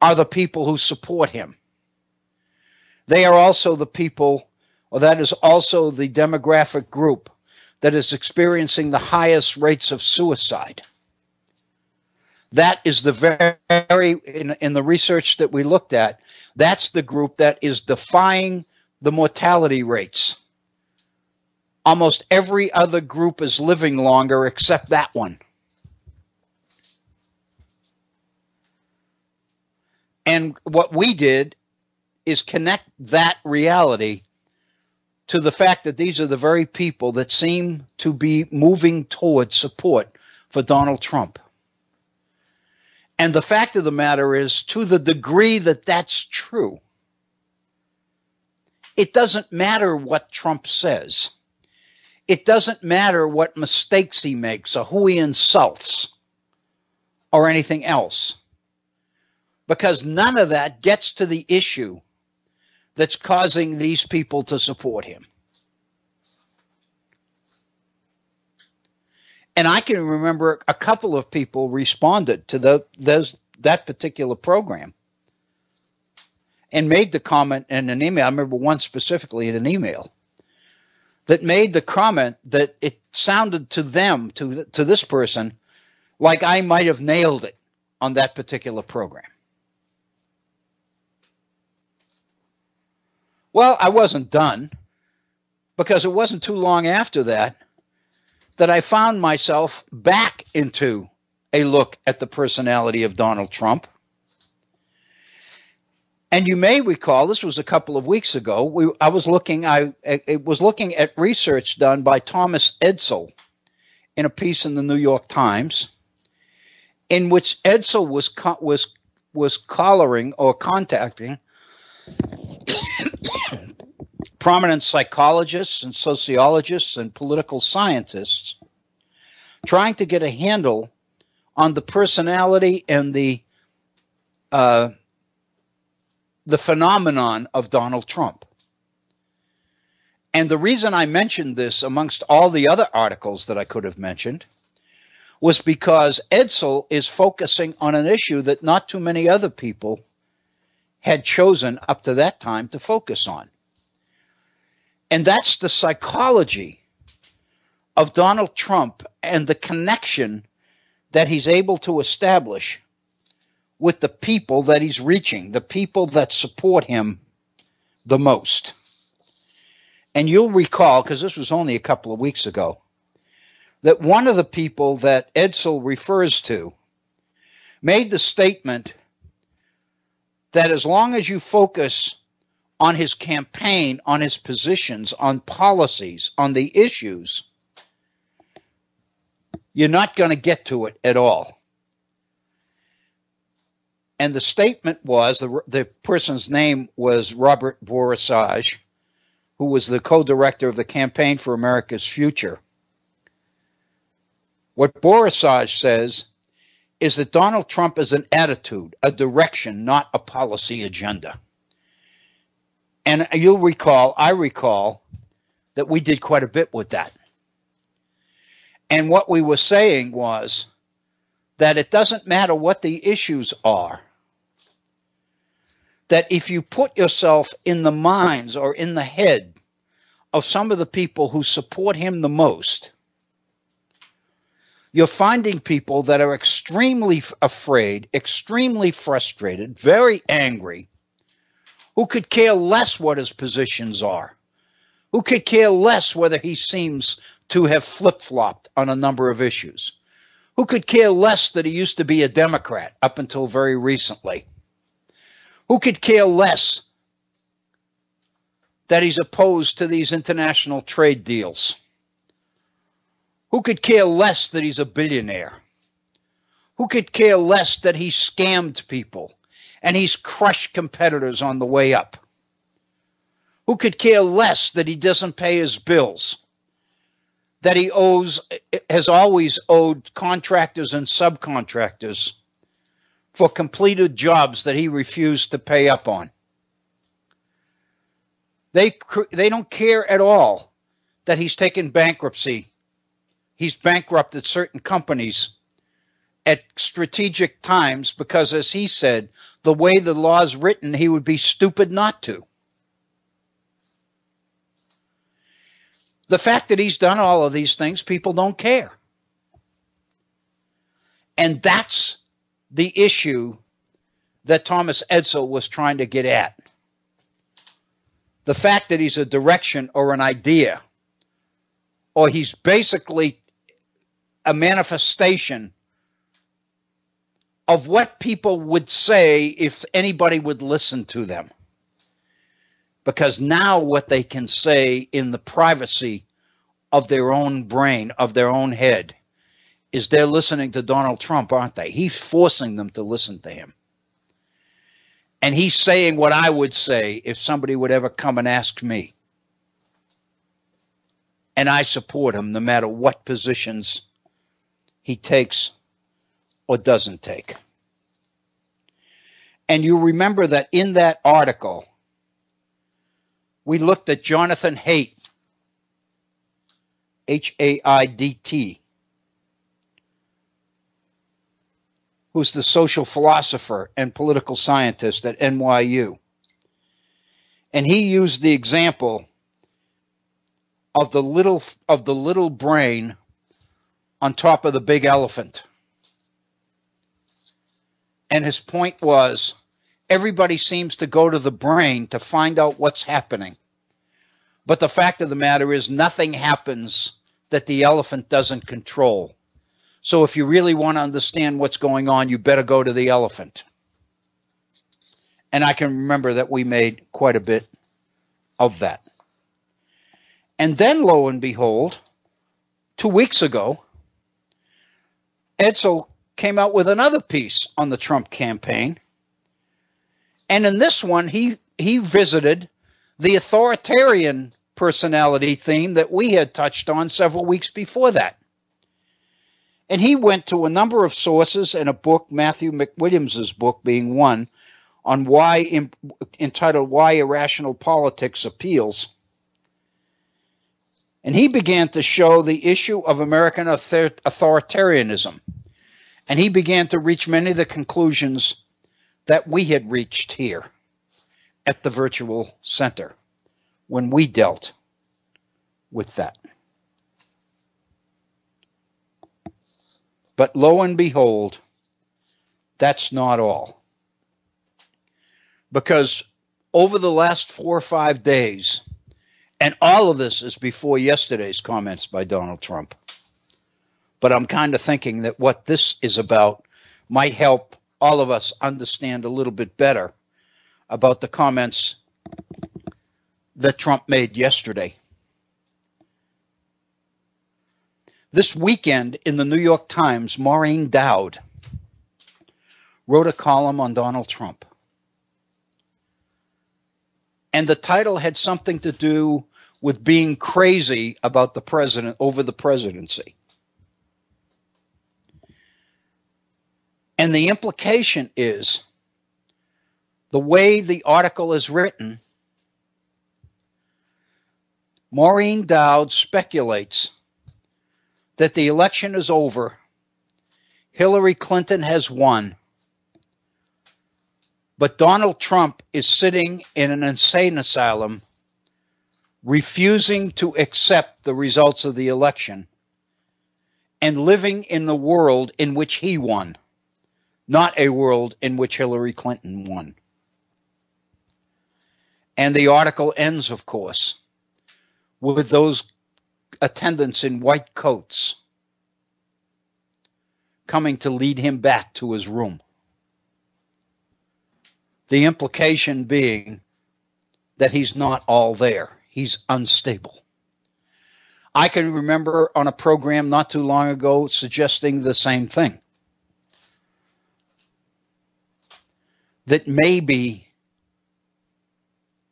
are the people who support him. They are also the people, or that is also the demographic group that is experiencing the highest rates of suicide. That is the in the research that we looked at, that's the group that is defying the mortality rates. Almost every other group is living longer except that one. And what we did is connect that reality to the fact that these are the very people that seem to be moving towards support for Donald Trump. And the fact of the matter is, to the degree that that's true, it doesn't matter what Trump says. It doesn't matter what mistakes he makes or who he insults or anything else, because none of that gets to the issue that's causing these people to support him. And I can remember a couple of people responded to that particular program and made the comment in an email. I remember one specifically in an email that made the comment that it sounded to them, to this person, like I might have nailed it on that particular program. Well, I wasn't done, because it wasn't too long after that I found myself back into a look at the personality of Donald Trump. And you may recall, this was a couple of weeks ago, I was looking at research done by Thomas Edsall in a piece in the New York Times, in which Edsall was contacting prominent psychologists and sociologists and political scientists, trying to get a handle on the personality and the phenomenon of Donald Trump. And the reason I mentioned this amongst all the other articles that I could have mentioned was because Edsall is focusing on an issue that not too many other people had chosen up to that time to focus on. And that's the psychology of Donald Trump and the connection that he's able to establish with the people that he's reaching, the people that support him the most. And you'll recall, because this was only a couple of weeks ago, that one of the people that Edsall refers to made the statement that as long as you focus on his campaign, on his positions, on policies, on the issues, you're not going to get to it at all. And the statement was, the person's name was Robert Borisage, who was the co-director of the Campaign for America's Future. What Borisage says is that Donald Trump is an attitude, a direction, not a policy agenda. And I recall that we did quite a bit with that. And what we were saying was that it doesn't matter what the issues are, that if you put yourself in the minds or in the head of some of the people who support him the most, you're finding people that are extremely afraid, extremely frustrated, very angry, who could care less what his positions are, who could care less whether he seems to have flip-flopped on a number of issues, who could care less that he used to be a Democrat up until very recently, who could care less that he's opposed to these international trade deals, who could care less that he's a billionaire, who could care less that he scammed people and he's crushed competitors on the way up, who could care less that he doesn't pay his bills, that he has always owed contractors and subcontractors for completed jobs that he refused to pay up on. They don't care at all that he's taken bankruptcy. He's bankrupted certain companies at strategic times because, as he said, the way the law's written, he would be stupid not to. The fact that he's done all of these things, people don't care. And that's the issue that Thomas Edsall was trying to get at. The fact that he's a direction or an idea, or he's basically a manifestation of what people would say if anybody would listen to them. Because now what they can say in the privacy of their own brain, of their own head, is they're listening to Donald Trump, aren't they? He's forcing them to listen to him. And he's saying what I would say if somebody would ever come and ask me. And I support him no matter what positions he takes or doesn't take. And you remember that in that article, we looked at Jonathan Haidt, H-A-I-D-T, who's the social philosopher and political scientist at NYU. And he used the example of the little brain on top of the big elephant. And his point was, everybody seems to go to the brain to find out what's happening. But the fact of the matter is, nothing happens that the elephant doesn't control. So if you really want to understand what's going on, you better go to the elephant. And I can remember that we made quite a bit of that. And then, lo and behold, 2 weeks ago, Edsall came out with another piece on the Trump campaign. And in this one, he visited the authoritarian personality theme that we had touched on several weeks before that. And he went to a number of sources and a book, Matthew McWilliams's book being one, on entitled Why Irrational Politics Appeals. And he began to show the issue of American authoritarianism. And he began to reach many of the conclusions that we had reached here at the Virtual Center when we dealt with that. But lo and behold, that's not all. Because over the last 4 or 5 days, and all of this is before yesterday's comments by Donald Trump, but I'm kind of thinking that what this is about might help all of us understand a little bit better about the comments that Trump made yesterday. This weekend in the New York Times, Maureen Dowd wrote a column on Donald Trump. And the title had something to do with being crazy about the president over the presidency. And the implication is, the way the article is written, Maureen Dowd speculates that the election is over, Hillary Clinton has won, but Donald Trump is sitting in an insane asylum, refusing to accept the results of the election, and living in the world in which he won, not a world in which Hillary Clinton won. And the article ends, of course, with those attendants in white coats coming to lead him back to his room. The implication being that he's not all there. He's unstable. I can remember on a program not too long ago suggesting the same thing. That maybe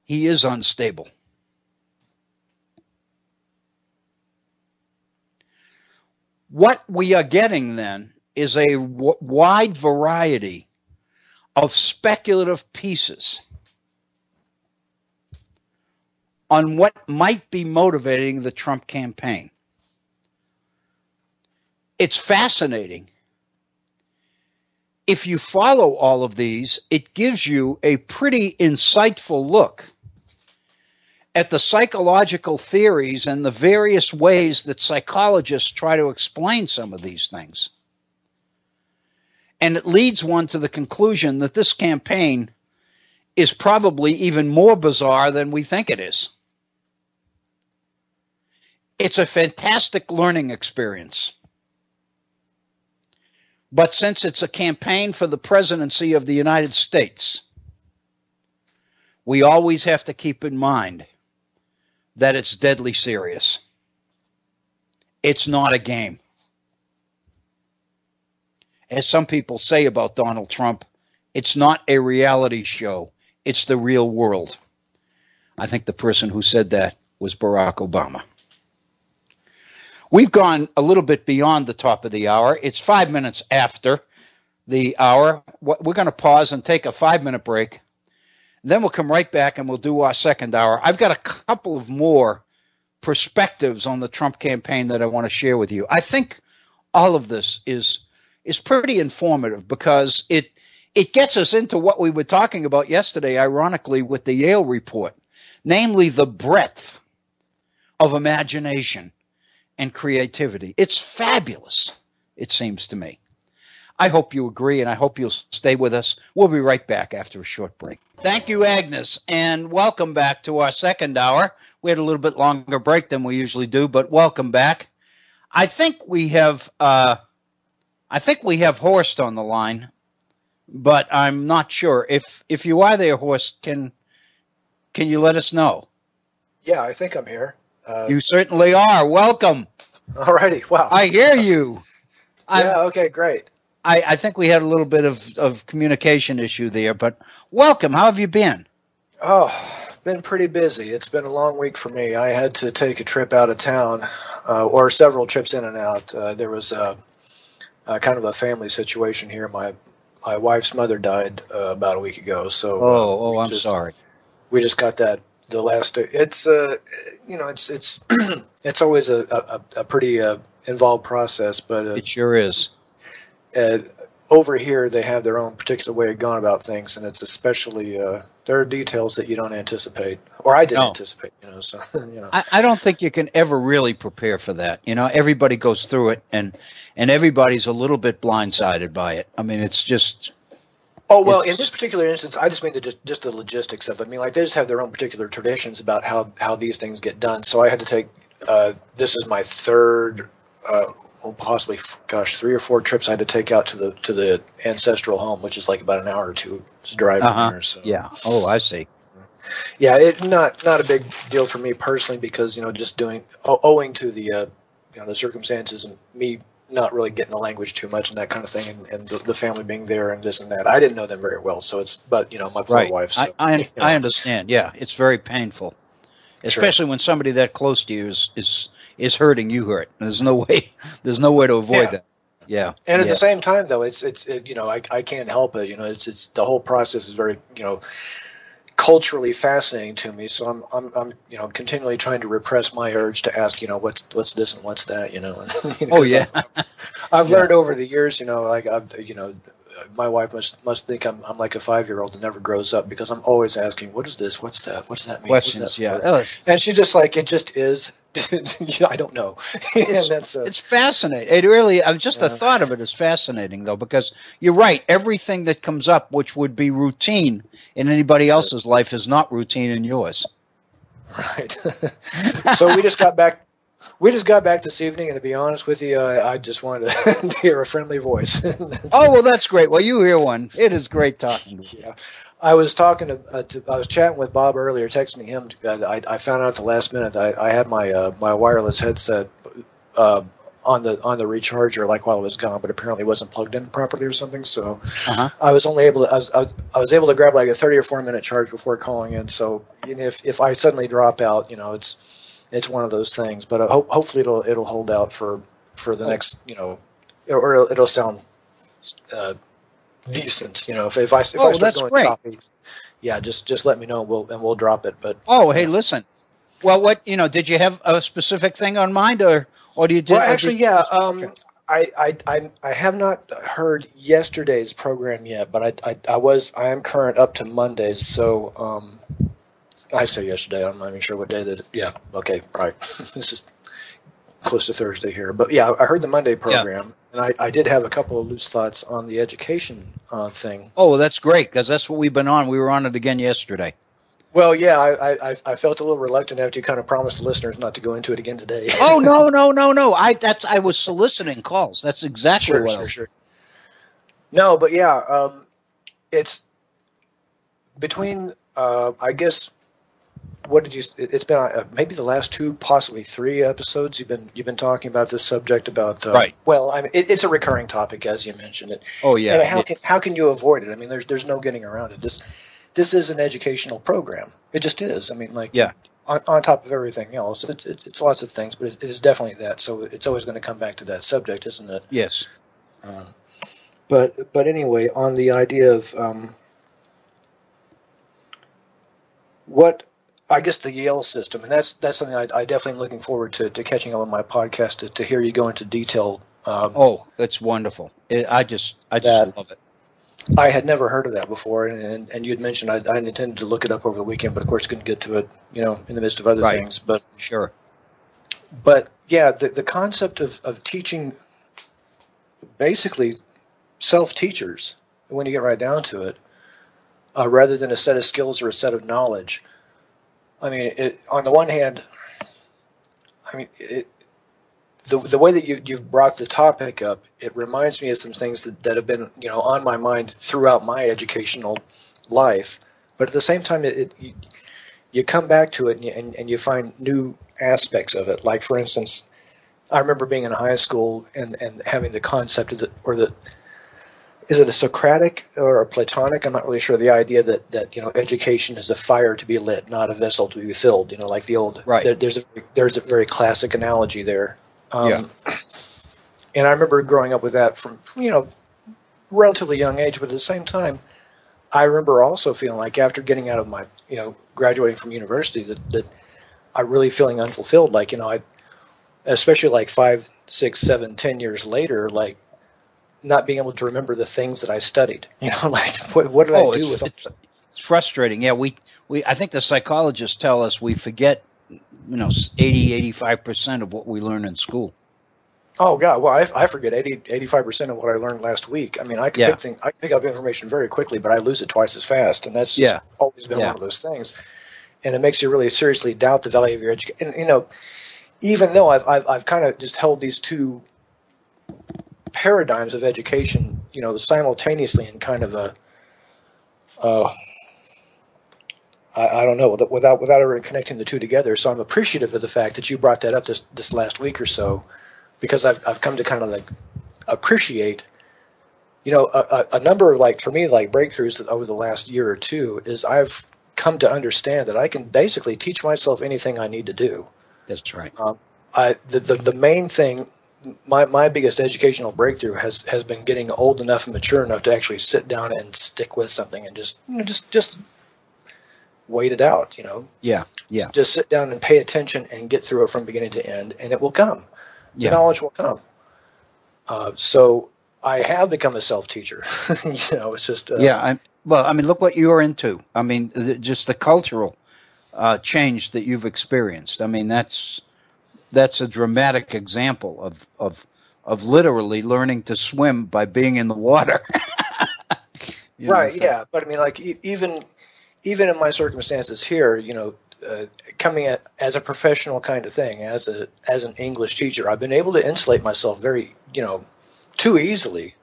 he is unstable. What we are getting then is a wide variety of speculative pieces on what might be motivating the Trump campaign. It's fascinating. If you follow all of these, it gives you a pretty insightful look at the psychological theories and the various ways that psychologists try to explain some of these things. And it leads one to the conclusion that this campaign is probably even more bizarre than we think it is. It's a fantastic learning experience. But since it's a campaign for the presidency of the United States, we always have to keep in mind that it's deadly serious. It's not a game. As some people say about Donald Trump, it's not a reality show. It's the real world. I think the person who said that was Barack Obama. We've gone a little bit beyond the top of the hour. It's 5 minutes after the hour. We're going to pause and take a 5-minute break. Then we'll come right back and we'll do our second hour. I've got a couple of more perspectives on the Trump campaign that I want to share with you. I think all of this is pretty informative because it gets us into what we were talking about yesterday, ironically, with the Yale report, namely the breadth of imagination and creativity. It's fabulous, it seems to me. I hope you agree, and I hope you'll stay with us. We'll be right back after a short break. Thank you, Agnes, and welcome back to our second hour. We had a little bit longer break than we usually do, but welcome back. I think we have Horst on the line, but I'm not sure. If you are there, Horst, can you let us know? Yeah, I think I'm here. You certainly are. Welcome. All righty. Wow. I hear you. Yeah, okay, great. I think we had a little bit of communication issue there, but welcome. How have you been? Oh, been pretty busy. It's been a long week for me. I had to take a trip out of town, or several trips in and out. There was kind of a family situation here. My wife's mother died about a week ago, so I'm sorry. We just got that the last. It's it's always a pretty involved process, but it sure is. Over here, they have their own particular way of going about things, and it's especially there are details that you don't anticipate, or I didn't anticipate. So I don't think you can ever really prepare for that. Everybody goes through it, and everybody's a little bit blindsided by it. I mean, it's just. Oh, well, in this particular instance, I just mean just the logistics of it. I mean, like, they just have their own particular traditions about how these things get done. So I had to take this is my third, possibly, 3 or 4 trips I had to take out to the ancestral home, which is like about an hour or two drive from here. So. Yeah. Oh, I see. Yeah, not a big deal for me personally because just owing to the the circumstances and me not really getting the language too much and that kind of thing, and the family being there and this and that. I didn't know them very well, so but my poor wife. So, I understand. Yeah, it's very painful, especially when somebody that close to you is hurting. You hurt. There's no way to avoid that. Yeah. And at the same time, though, it's I can't help it. It's the whole process is very culturally fascinating to me. So I'm continually trying to repress my urge to ask what's this and what's that. Oh yeah. I've learned over the years. My wife must think I'm like a 5-year-old that never grows up because I'm always asking, what is this? What's that? What's that mean? Questions, yeah. And she's just like, it just is. I don't know. It's fascinating. It really, the thought of it is fascinating, though, because you're right. Everything that comes up, which would be routine in anybody else's life, is not routine in yours. Right. So we just got back. This evening, and to be honest with you, I just wanted to hear a friendly voice. Well, that's great. Well, you hear one. It is great talking to you. Yeah. I was talking I was chatting with Bob earlier, texting him. I found out at the last minute that I had my wireless headset on the recharger while I was gone, but apparently it wasn't plugged in properly or something. So I was only able to I was able to grab like a 30 or 40 minute charge before calling in. So if I suddenly drop out, it's one of those things. But hopefully it'll hold out for the next or it'll sound decent. If I start going choppy, yeah, just let me know and we'll drop it. But hey, listen. Well, what did you have a specific thing on mind or do you? I have not heard yesterday's program yet, but I am current up to Mondays. So I say yesterday. I'm not even sure what day that. Yeah. Okay. Right. This is close to Thursday here. But yeah, I heard the Monday program, and I did have a couple of loose thoughts on the education thing. Oh, well, that's great, because that's what we've been on. We were on it again yesterday. Well, yeah, I felt a little reluctant after you kind of promised the listeners not to go into it again today. Oh, no. I was soliciting calls. That's exactly Sure. No, but yeah, it's between, I guess, what did you? It's been maybe the last 2, possibly 3 episodes. You've been talking about this subject about. Right. Well, I mean, it's a recurring topic, as you mentioned it. Oh yeah. And how can you avoid it? I mean, there's no getting around it. This is an educational program. It just is. I mean, like, yeah. On top of everything else, it's lots of things, but it is definitely that. So it's always going to come back to that subject, isn't it? Yes. But anyway, on the idea of what I guess the Yale system, and that's something I definitely am looking forward to catching up on my podcast to hear you go into detail. Oh, it's wonderful. I just love it. I had never heard of that before, and you had mentioned I intended to look it up over the weekend, but of course couldn't get to it, in the midst of other things. But sure. But yeah, the concept of teaching, basically self-teachers, when you get right down to it, rather than a set of skills or a set of knowledge. I mean, on the one hand, the way that you've brought the topic up, it reminds me of some things that have been on my mind throughout my educational life. But at the same time, you come back to it and you find new aspects of it. Like, for instance, I remember being in high school and having the concept of is it a Socratic or a Platonic? I'm not really sure. The idea that education is a fire to be lit, not a vessel to be filled. Like the old. Right. There's a very classic analogy there. Yeah. And I remember growing up with that from relatively young age, but at the same time, I remember also feeling like after getting out of my graduating from university that I really feeling unfulfilled. Like I, especially like 5, 6, 7, 10 years later, like not being able to remember the things that I studied. Like what did I do with it? It's frustrating. Yeah, I think the psychologists tell us we forget 80-85% of what we learn in school. Oh God! Well, I forget 85% of what I learned last week. I mean, I can pick up information very quickly, but I lose it twice as fast, and that's just always been one of those things. And it makes you really seriously doubt the value of your education. And even though I've kind of just held these two paradigms of education, simultaneously in kind of a I don't know, without ever connecting the two together. So I'm appreciative of the fact that you brought that up this last week or so, because I've come to kind of like appreciate, a number of for me breakthroughs over the last year or two is I've come to understand that I can basically teach myself anything I need to do. That's right. The main thing, my biggest educational breakthrough has been getting old enough and mature enough to actually sit down and stick with something and just wait it out, Yeah. Just sit down and pay attention and get through it from beginning to end, and it will come. The knowledge will come. So I have become a self-teacher. It's just look what you're into. I mean, just the cultural change that you've experienced. I mean, that's a dramatic example of literally learning to swim by being in the water. Right. Yeah. But I mean, even in my circumstances here, coming at as a professional kind of thing, as an English teacher, I've been able to insulate myself very, too easily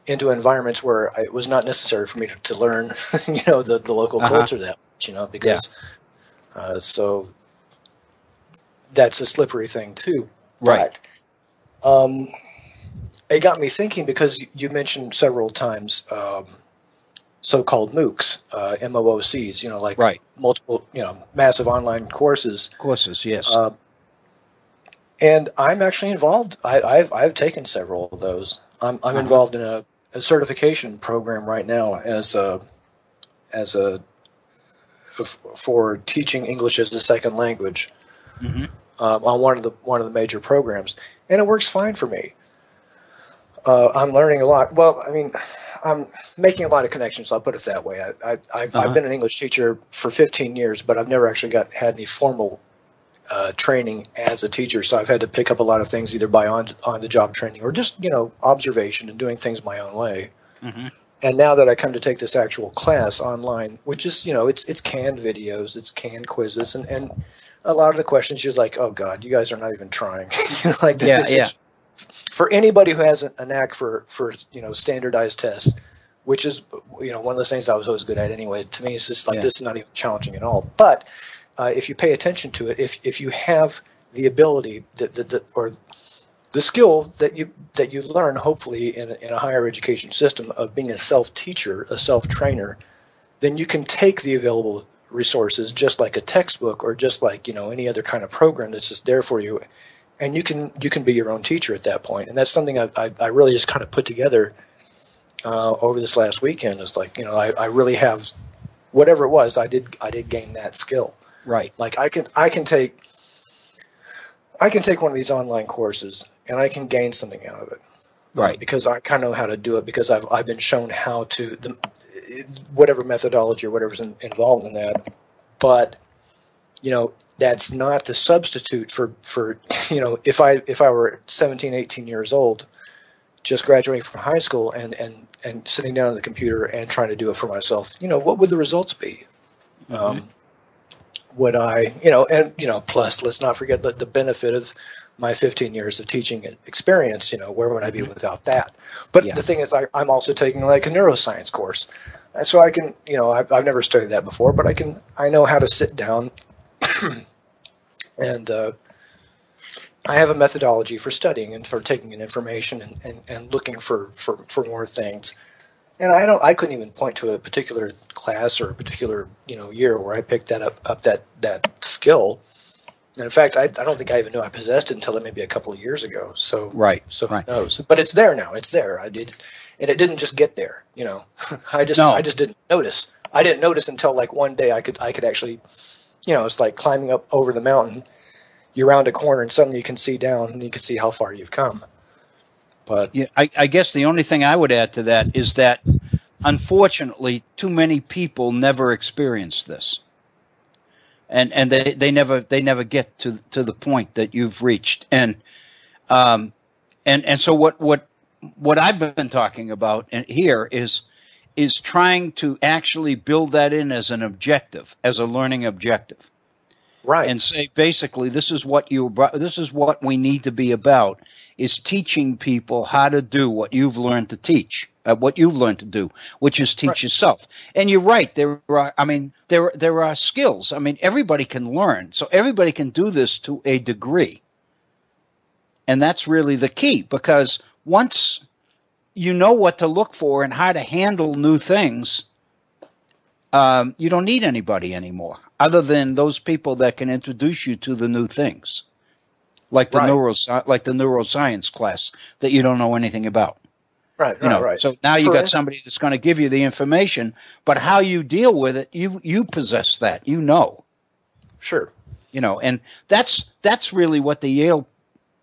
into environments where it was not necessary for me to learn, the local culture that much, because so that's a slippery thing too. Right. But it got me thinking, because you mentioned several times so-called MOOCs, MOOCs, multiple, massive online courses. Courses, yes. And I'm actually involved. I've taken several of those. I'm involved in a certification program right now for teaching English as a second language on one of the major programs, and it works fine for me. I'm learning a lot. Well, I mean, I'm making a lot of connections. I'll put it that way. I've been an English teacher for 15 years, but I've never actually had any formal training as a teacher. So I've had to pick up a lot of things either by on-the-job training or just, observation and doing things my own way. Mm-hmm. And now that I come to take this actual class online, which is, it's canned videos, it's canned quizzes, and a lot of the questions you're like, oh God, you guys are not even trying. Like, yeah. For anybody who has a knack for standardized tests, which is one of those things I was always good at anyway. To me, it's just like this is not even challenging at all. But if you pay attention to it, if you have the ability or the skill that you learn, hopefully in a higher education system, of being a self-teacher, a self-trainer, then you can take the available resources just like a textbook or just like any other kind of program that's just there for you, and you can be your own teacher at that point. And that's something I really just kind of put together over this last weekend. It's like I really have whatever it was. I did gain that skill. Right. Like I can take one of these online courses and I can gain something out of it. Right. Because I kind of know how to do it, because I've been shown how to whatever methodology or whatever's involved in that. But that's not the substitute for if I were 17, 18 years old, just graduating from high school and sitting down at the computer and trying to do it for myself, what would the results be? Mm-hmm. Would I, plus let's not forget the benefit of my 15 years of teaching experience, where would I be without that? But the thing is, I'm also taking like a neuroscience course. So I can, I've never studied that before, but I know how to sit down and I have a methodology for studying and for taking in information and looking for more things. And I couldn't even point to a particular class or a particular, year where I picked that up that skill. And in fact, I don't think I even knew I possessed it until maybe a couple of years ago. So right. Who knows? But it's there now. It's there. And it didn't just get there. I just didn't notice. I didn't notice until like one day I could actually, it's like climbing up over the mountain. You're around a corner and suddenly you can see down and you can see how far you've come. But yeah, I guess the only thing I would add to that is that, unfortunately, too many people never experience this, and they never get to the point that you've reached, and so what I've been talking about here is trying to actually build that in as an objective, as a learning objective. Right. And say, basically, this is what we need to be about, is teaching people how to do what you've learned to teach, what you've learned to do, which is teach yourself. And you're right. There are skills. I mean, everybody can learn. So everybody can do this to a degree. And that's really the key, because once you know what to look for and how to handle new things, you don't need anybody anymore, other than those people that can introduce you to the new things, like the neuroscience class that you don't know anything about. Right. Right. So now you got somebody that's going to give you the information, but how you deal with it, you possess that, Sure. And that's really what the Yale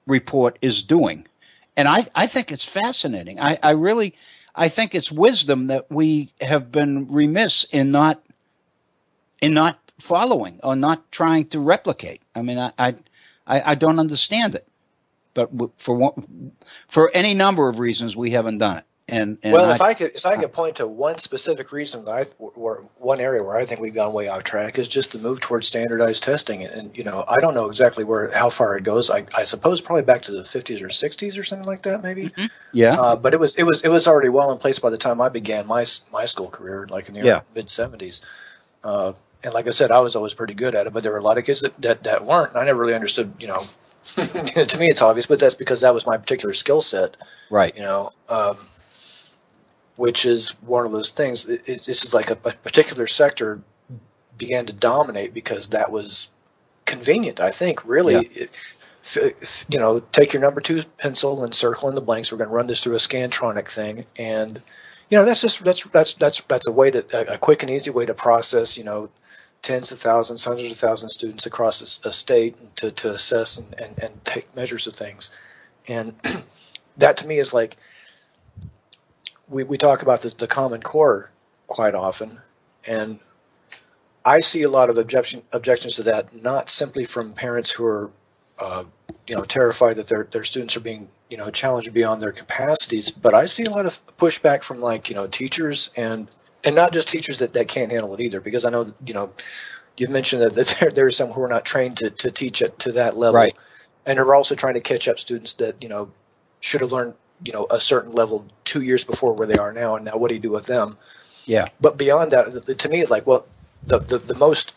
report is doing, and I think it's fascinating. I think it's wisdom that we have been remiss in not following or not trying to replicate. I mean, I don't understand it, but for any number of reasons we haven't done it. And if I could point to one specific reason or one area where I think we've gone way off track, is just the move towards standardized testing. And I don't know exactly how far it goes. I suppose probably back to the 50s or 60s or something like that, maybe. Mm-hmm. Yeah. But it was already well in place by the time I began my school career, like in the mid 70s. And like I said, I was always pretty good at it, but there were a lot of kids that weren't. And I never really understood. To me it's obvious, but that's because that was my particular skill set. Right. Which is one of those things. This is like a particular sector began to dominate because that was convenient, I think, really. Yeah. Take your number 2 pencil and circle in the blanks. We're going to run this through a Scantronic thing. And, that's a quick and easy way to process, tens of thousands, hundreds of thousands of students across a state to assess and take measures of things. And that to me is like, we talk about the Common Core quite often, and I see a lot of objections to that, not simply from parents who are, terrified that their students are being, challenged beyond their capacities, but I see a lot of pushback from teachers and not just teachers that can't handle it either, because I know, you've mentioned that there are some who are not trained to teach it to that level. Right. And they're also trying to catch up students that, should have learned, a certain level 2 years before where they are now. And now what do you do with them? Yeah. But beyond that, to me, the most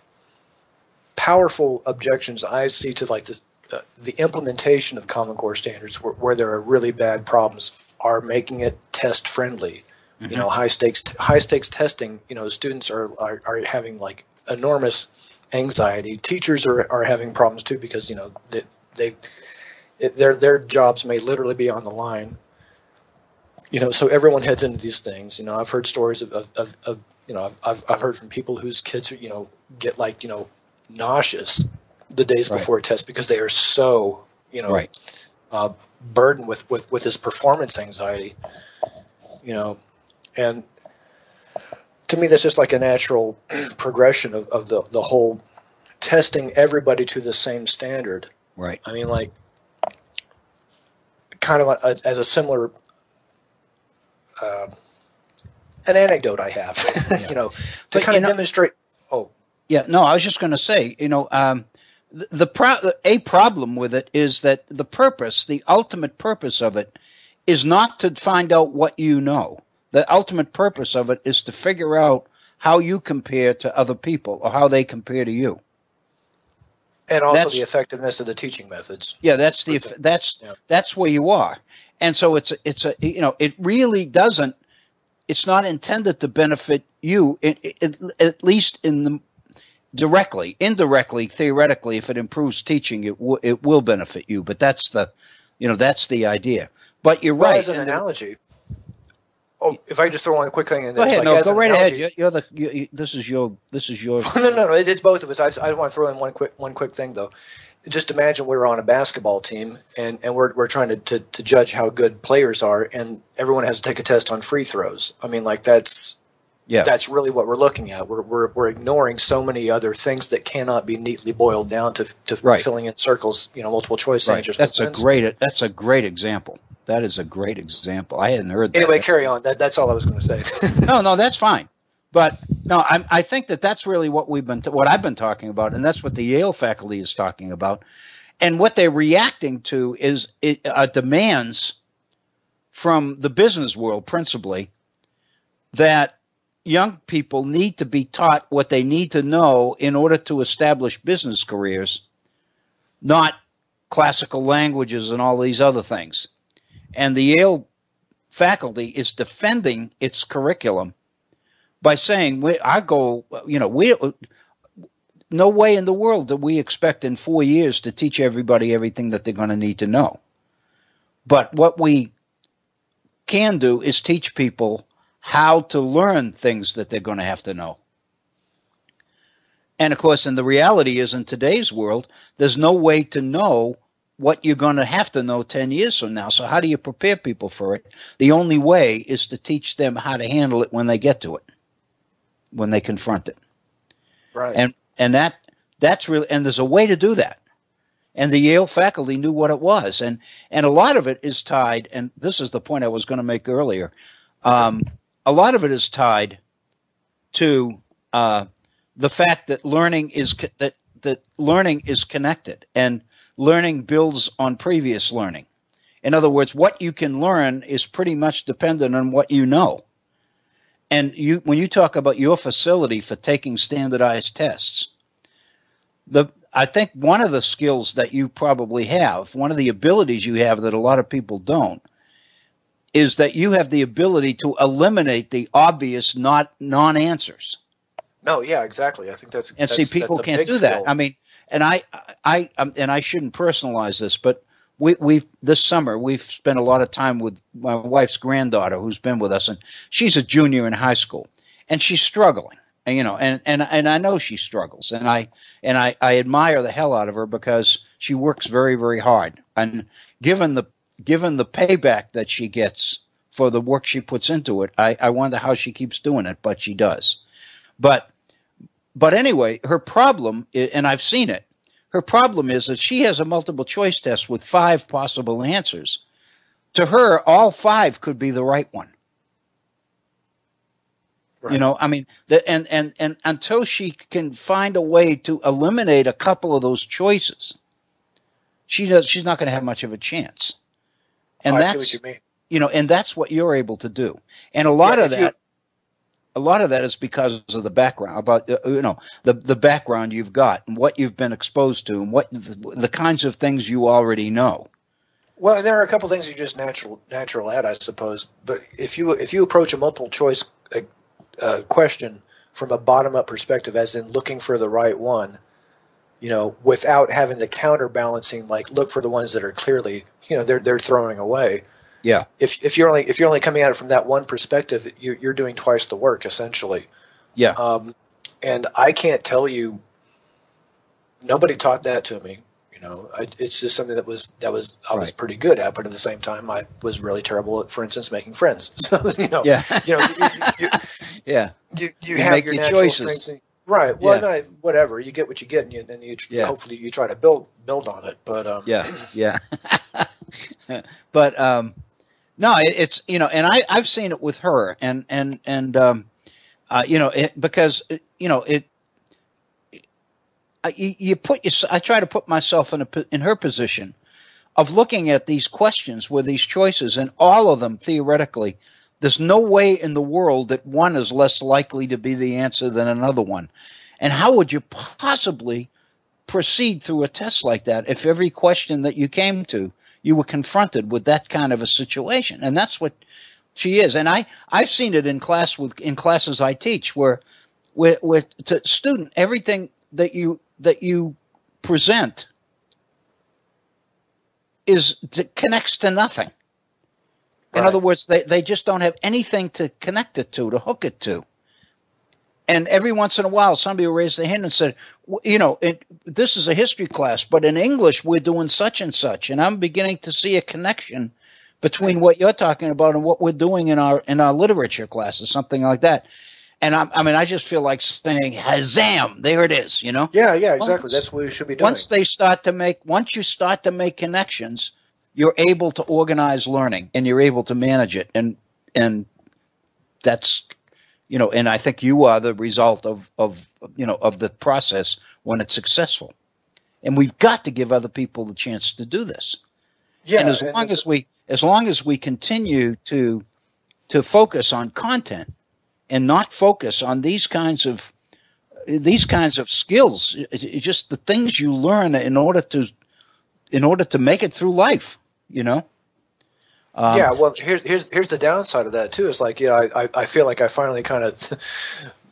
powerful objections I see to the implementation of Common Core standards where there are really bad problems are making it test friendly. Mm-hmm. High stakes testing, students are having enormous anxiety. Teachers are having problems too, because, their jobs may literally be on the line. So everyone heads into these things. I've heard stories of I've heard from people whose kids get nauseous the days before a test because they are so burdened with this performance anxiety. And to me that's just like a natural progression of the whole testing everybody to the same standard. Right. I mean, kind of as a similar an anecdote I have, to kind of demonstrate. Oh, yeah. No, I was just going to say, a problem with it is that the ultimate purpose of it is not to find out what you know. The ultimate purpose of it is to figure out how you compare to other people or how they compare to you. And also the effectiveness of the teaching methods. Yeah, that's where you are. And so it really doesn't. It's not intended to benefit you, at least directly. Indirectly, theoretically, if it improves teaching, it will benefit you. But that's the idea. But you're right. As an analogy. Oh, if I just throw one quick thing in there. Go ahead. Go right analogy, ahead. This is your. No. It's both of us. I want to throw in one quick thing though. Just imagine we're on a basketball team and we're trying to judge how good players are, and everyone has to take a test on free throws. I mean, that's really what we're looking at. We're ignoring so many other things that cannot be neatly boiled down to filling in circles, multiple choice answers. That's a great example. That is a great example. I hadn't heard that. Anyway, carry on. That's all I was going to say. No, that's fine. But no, I think that's really what what I've been talking about, and that's what the Yale faculty is talking about. And what they're reacting to is demands from the business world, principally, that young people need to be taught what they need to know in order to establish business careers, not classical languages and all these other things. And the Yale faculty is defending its curriculum by saying our goal, no way in the world do we expect in 4 years to teach everybody everything that they're going to need to know. But what we can do is teach people how to learn things that they're going to have to know. And of course, the reality is in today's world, there's no way to know what you're going to have to know 10 years from now. So how do you prepare people for it? The only way is to teach them how to handle it when they get to it, when they confront it. Right. And that's really, and there's a way to do that. And the Yale faculty knew what it was. And a lot of it is tied, and this is the point I was going to make earlier. A lot of it is tied to the fact that learning is connected, and learning builds on previous learning. In other words, what you can learn is pretty much dependent on what you know. And when you talk about your facility for taking standardized tests, I think one of the skills that you probably have, one of the abilities you have that a lot of people don't, is that you have the ability to eliminate the obvious non-answers. No, yeah, exactly. I think that's people can't do skill. that. I mean, and I shouldn't personalize this, but we've this summer we've spent a lot of time with my wife's granddaughter who's been with us, and she's a junior in high school, and she's struggling. And I know she struggles, and I admire the hell out of her because she works very, very hard. And given the payback that she gets for the work she puts into it, I wonder how she keeps doing it, but she does. But But anyway, her problem, and I've seen it, her problem is that she has a multiple choice test with 5 possible answers. To her, all 5 could be the right one. Right. You know, I mean, and until she can find a way to eliminate a couple of those choices, she's not going to have much of a chance. And I see what you mean. You know, and that's what you're able to do. And a lot of that is because of the background, about the background you've got and what you've been exposed to and what the kinds of things you already know. Well, there are a couple things you're just natural at, I suppose. But if you approach a multiple choice question from a bottom up perspective, as in looking for the right one, you know, without having the counterbalancing, like look for the ones that are clearly, you know, they're throwing away. Yeah. If you're only coming at it from that one perspective, you're doing twice the work essentially. Yeah. And I can't tell you. Nobody taught that to me. You know, it's just something that I was pretty good at, but at the same time, I was really terrible at, for instance, making friends. So you know, you have your natural choices. strengths, right? Well, no, whatever, you get what you get, and you hopefully you try to build on it. But but no, it's, you know, and I've seen it with her, and you know, because you know it. I try to put myself in her position of looking at these questions with these choices, and all of them theoretically, there's no way in the world that one is less likely to be the answer than another one. And how would you possibly proceed through a test like that if every question that you came to, you were confronted with that kind of a situation? And that's what she is. And I've seen it in classes I teach where to student, everything that you present connects to nothing. In other words, they just don't have anything to connect it to hook it to. And every once in a while, somebody will raise their hand and say, you know, this is a history class, but in English, we're doing such and such. And I'm beginning to see a connection between what you're talking about and what we're doing in our literature classes, something like that. And I just feel like saying, "Hazam!" There it is. You know? Yeah, exactly. That's what we should be doing. Once you start to make connections, you're able to organize learning and you're able to manage it, and that's, you know, and I think you are the result of the process when it's successful. And we've got to give other people the chance to do this. Yeah, and as long as we continue to focus on content and not focus on these kinds of skills, just the things you learn in order to make it through life, you know. Yeah, well, here's the downside of that too. It's like, you know, I feel like I finally kind of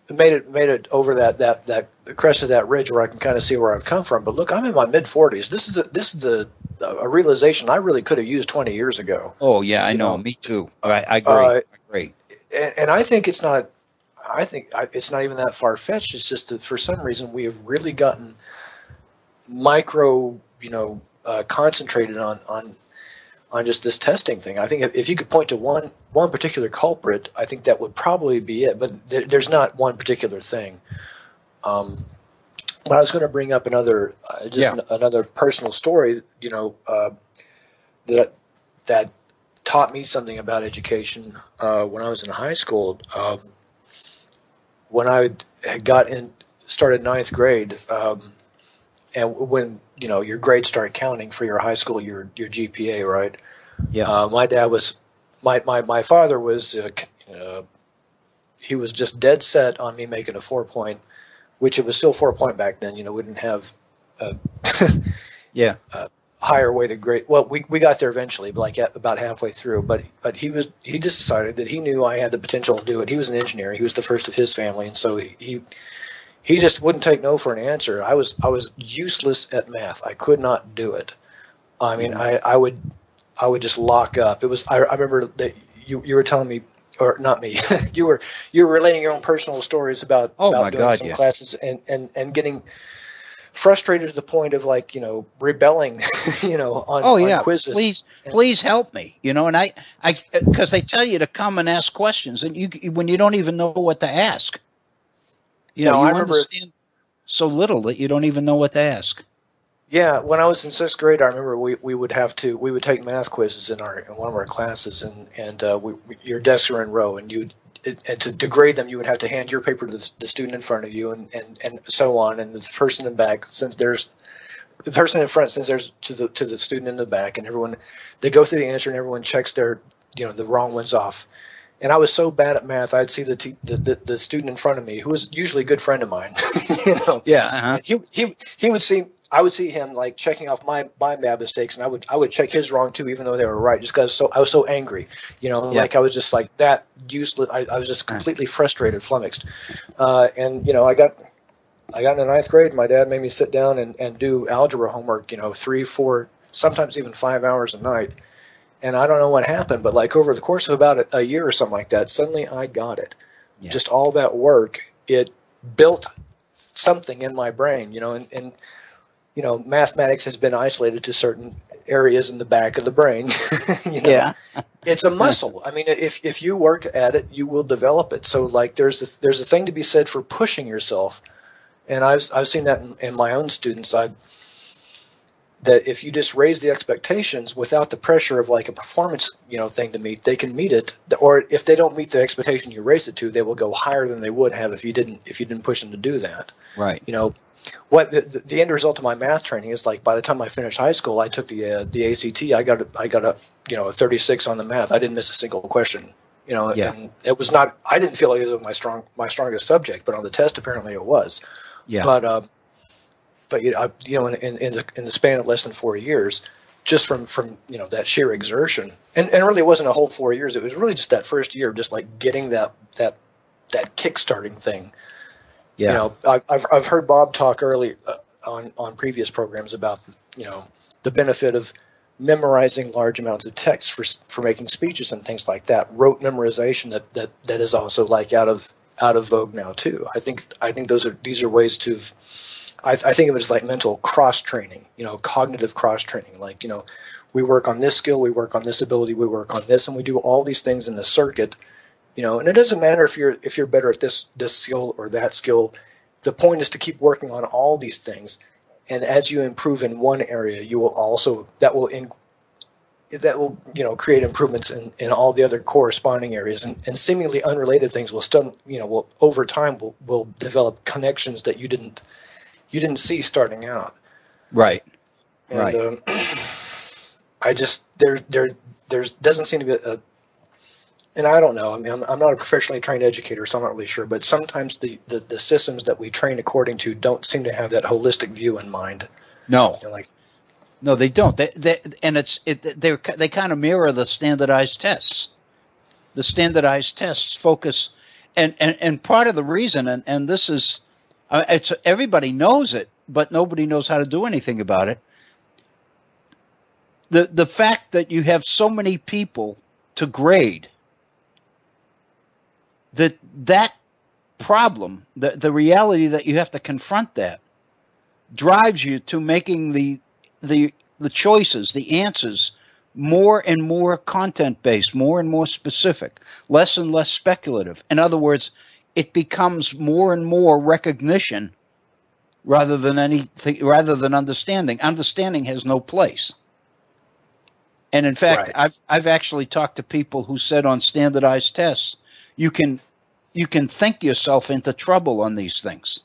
made it over that crest of that ridge where I can kind of see where I've come from. But look, I'm in my mid-40s. This is a realization I really could have used 20 years ago. Oh yeah, I know. Me too. I agree. I agree. And I think it's not. I think it's not even that far fetched. It's just that for some reason we have really gotten micro, you know, concentrated on just this testing thing. I think if you could point to one particular culprit, I think that would probably be it. But there's not one particular thing. But I was going to bring up another personal story, you know, that taught me something about education when I was in high school. When I started ninth grade, and when, you know, your grades start counting for your high school, your GPA, right? Yeah. My father was he was just dead set on me making a 4-point, which it was still 4-point back then. You know, we didn't have higher weighted grade. Well, we got there eventually, like about halfway through. But he just decided that he knew I had the potential to do it. He was an engineer. He was the first of his family, and so he just wouldn't take no for an answer. I was useless at math. I could not do it. I mean, I would just lock up. It was I remember that you were telling me, or not me, you were relating your own personal stories about doing some classes and getting frustrated to the point of, like, you know, rebelling, you know, on quizzes. Please help me, you know. And I because they tell you to come and ask questions, and when you don't even know what to ask. You know, I remember so little that you don't even know what to ask. Yeah, when I was in sixth grade, I remember we would take math quizzes in one of our classes, and your desks were in row, and to grade them, you would have to hand your paper to the student in front of you, and so on, and the person in back, since there's the person in front, since there's to the student in the back, and everyone, they go through the answer, and everyone checks the wrong ones off. And I was so bad at math, I'd see the student in front of me, who was usually a good friend of mine, Yeah. Uh-huh. He would see. I would see him like checking off my math mistakes, and I would check his wrong too, even though they were right, just because I was so angry, like I was just like that useless. I was just completely frustrated, flummoxed, and I got into ninth grade. My dad made me sit down and do algebra homework, 3, 4, sometimes even 5 hours a night, and I don't know what happened, but like over the course of about a year or something like that, suddenly I got it. Yeah. Just all that work, it built something in my brain, and mathematics has been isolated to certain areas in the back of the brain. Yeah. It's a muscle. I mean, if you work at it, you will develop it. So like there's a thing to be said for pushing yourself. And I've seen that in my own students. That if you just raise the expectations without the pressure of like a performance, thing to meet, they can meet it. Or if they don't meet the expectation you raise it to, they will go higher than they would have if you didn't push them to do that. Right. What the end result of my math training is like, by the time I finished high school, I took the ACT. I got a 36 on the math. I didn't miss a single question. Yeah. And it was not. I didn't feel like it was my strongest subject, but on the test apparently it was. Yeah. But in the span of less than 4 years, just from that sheer exertion, and really it wasn't a whole 4 years. It was really just that first year, just like getting that kick-starting thing. Yeah. I've heard Bob talk early on previous programs about the benefit of memorizing large amounts of text for making speeches and things like that. Rote memorization that is also like out of vogue now too. I think these are ways to. I think of it as like mental cross training, cognitive cross training. Like we work on this skill, we work on this ability, we work on this, and we do all these things in the circuit. And it doesn't matter if you're better at this skill or that skill. The point is to keep working on all these things, and as you improve in one area, you will also that will create improvements in all the other corresponding areas, and seemingly unrelated things will still will over time will develop connections that you didn't see starting out. Right. And, right. I just there doesn't seem to be and I don't know. I mean, I'm not a professionally trained educator, so I'm not really sure. But sometimes the systems that we train according to don't seem to have that holistic view in mind. No, no, they don't. They kind of mirror the standardized tests. The standardized tests focus, and part of the reason, and this is, it's everybody knows it, but nobody knows how to do anything about it. The fact that you have so many people to grade. That problem, the reality that you have to confront that, drives you to making the choices, the answers, more and more content-based, more and more specific, less and less speculative. In other words, it becomes more and more recognition rather than understanding. Understanding has no place. And in fact, right. I've actually talked to people who said on standardized tests, you can think yourself into trouble on these things.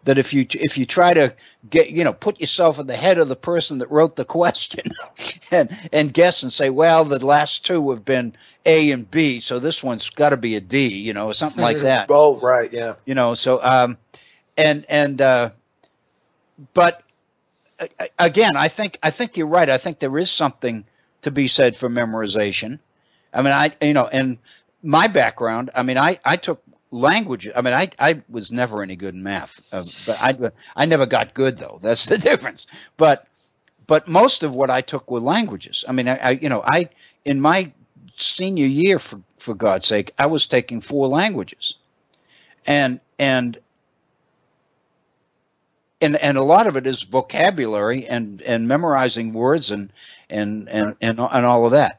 That if you try to put yourself in the head of the person that wrote the question and guess and say, well, the last two have been A and B, so this one's got to be a D, or something like that. Oh, right, yeah. But again, I think you're right. I think there is something to be said for memorization. I mean, and my background, I mean, I took language. I mean, I was never any good in math, but I never got good though. That's the difference. But most of what I took were languages. I mean, I in my senior year, for God's sake, I was taking 4 languages, and a lot of it is vocabulary and memorizing words and all of that.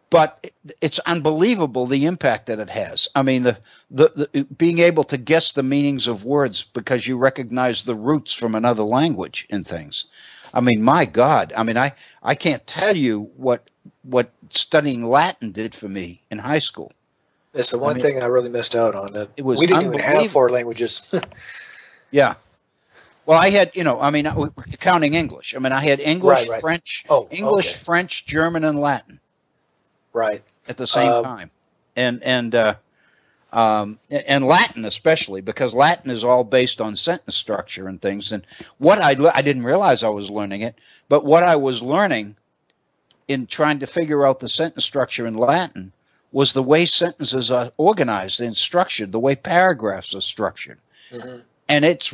but it's unbelievable the impact that it has. I mean, the being able to guess the meanings of words because you recognize the roots from another language and things. I mean, my God. I mean, I can't tell you what studying Latin did for me in high school. It's the one thing I really missed out on. We didn't even have 4 languages. Yeah. Well, I had, counting English. I mean, I had English, Right. French, Okay. French, German, and Latin. Right. At the same time. And Latin especially, because Latin is all based on sentence structure and things. And what I didn't realize I was learning it, but what I was learning in trying to figure out the sentence structure in Latin was the way sentences are organized and structured, the way paragraphs are structured. Mm-hmm. And it's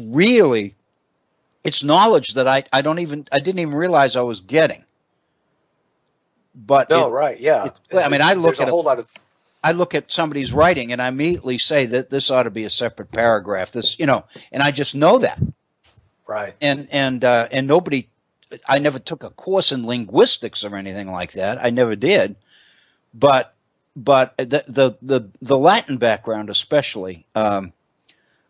knowledge that I didn't even realize I was getting. But right, yeah. I mean, I look at somebody's writing and I immediately say that this ought to be a separate paragraph. This, and I just know that. Right. And nobody, I never took a course in linguistics or anything like that. I never did. But the Latin background especially, and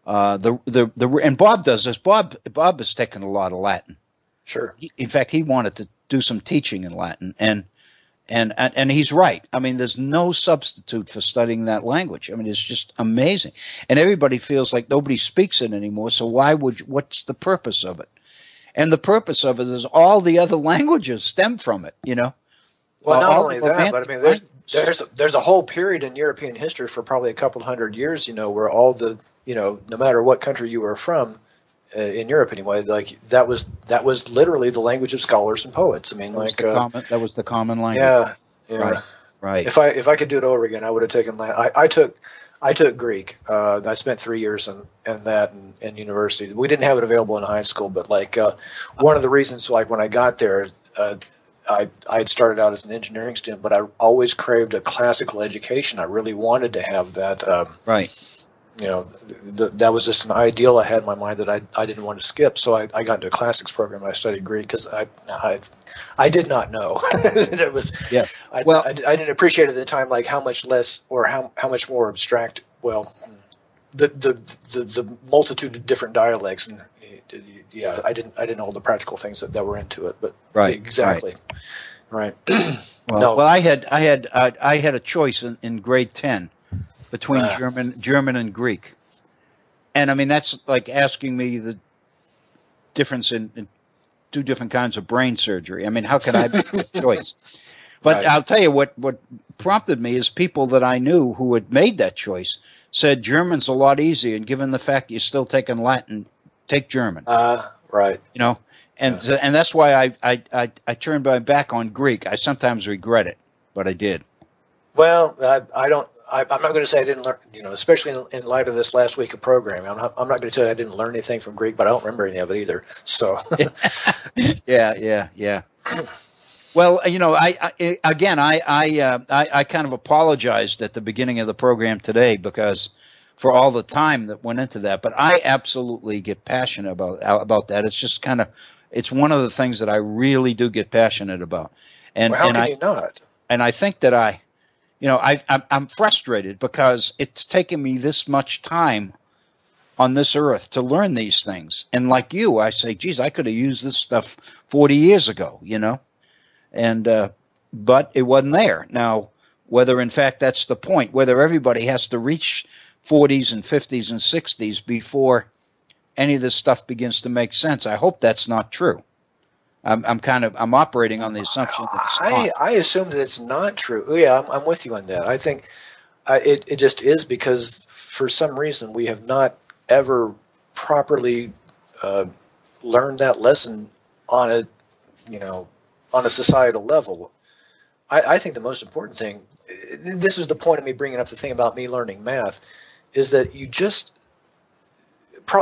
Bob does this. Bob has taken a lot of Latin. Sure. In fact, he wanted to do some teaching in Latin, and he's right. I mean, there's no substitute for studying that language. I mean, it's just amazing. And everybody feels like nobody speaks it anymore, so what's the purpose of it? And the purpose of it is all the other languages stem from it, Well, not only that, but I mean, there's a whole period in European history for probably a couple hundred years, where all the, no matter what country you were from, in Europe anyway, like that was literally the language of scholars and poets. I mean, that was the common language. Yeah. Right. If I could do it over again, I would have taken Latin. I took Greek. I spent 3 years in that in university. We didn't have it available in high school, but one of the reasons, when I got there, I had started out as an engineering student, but I always craved a classical education. I really wanted to have that. Right. That was just an ideal I had in my mind that I didn't want to skip. So I got into a classics program. And I studied Greek because I did not know that was. Yeah. I didn't appreciate at the time how much less or how much more abstract. Well, the multitude of different dialects and. Yeah, I didn't know all the practical things that were into it, but right, exactly, right. Well, I had a choice in grade 10 between German and Greek, and I mean that's like asking me the difference in 2 different kinds of brain surgery. I mean, how can I make a choice? But right. I'll tell you what prompted me is people that I knew who had made that choice said German's a lot easier, and given the fact you're still taking Latin. Take German. Right. And that's why I turned my back on Greek. I sometimes regret it, but I did. Well, I'm not going to say I didn't learn, especially in light of this last week of programming. I'm not going to tell you I didn't learn anything from Greek, but I don't remember any of it either. So. Yeah. Well, I kind of apologized at the beginning of the program today because. For all the time that went into that, but I absolutely get passionate about that. It's just it's one of the things that I really do get passionate about. And how can you not? And I think that I'm frustrated because it's taken me this much time on this earth to learn these things. And like you, I say, geez, I could have used this stuff 40 years ago, and but it wasn't there. Now, whether in fact that's the point, whether everybody has to reach 40s and 50s and 60s before any of this stuff begins to make sense. I hope that's not true. I'm operating on the assumption that it's not. I assume that it's not true. Yeah, I'm with you on that. I think it just is because for some reason we have not ever properly learned that lesson on a societal level. I think the most important thing, this is the point of me bringing up the thing about me learning math, is that you just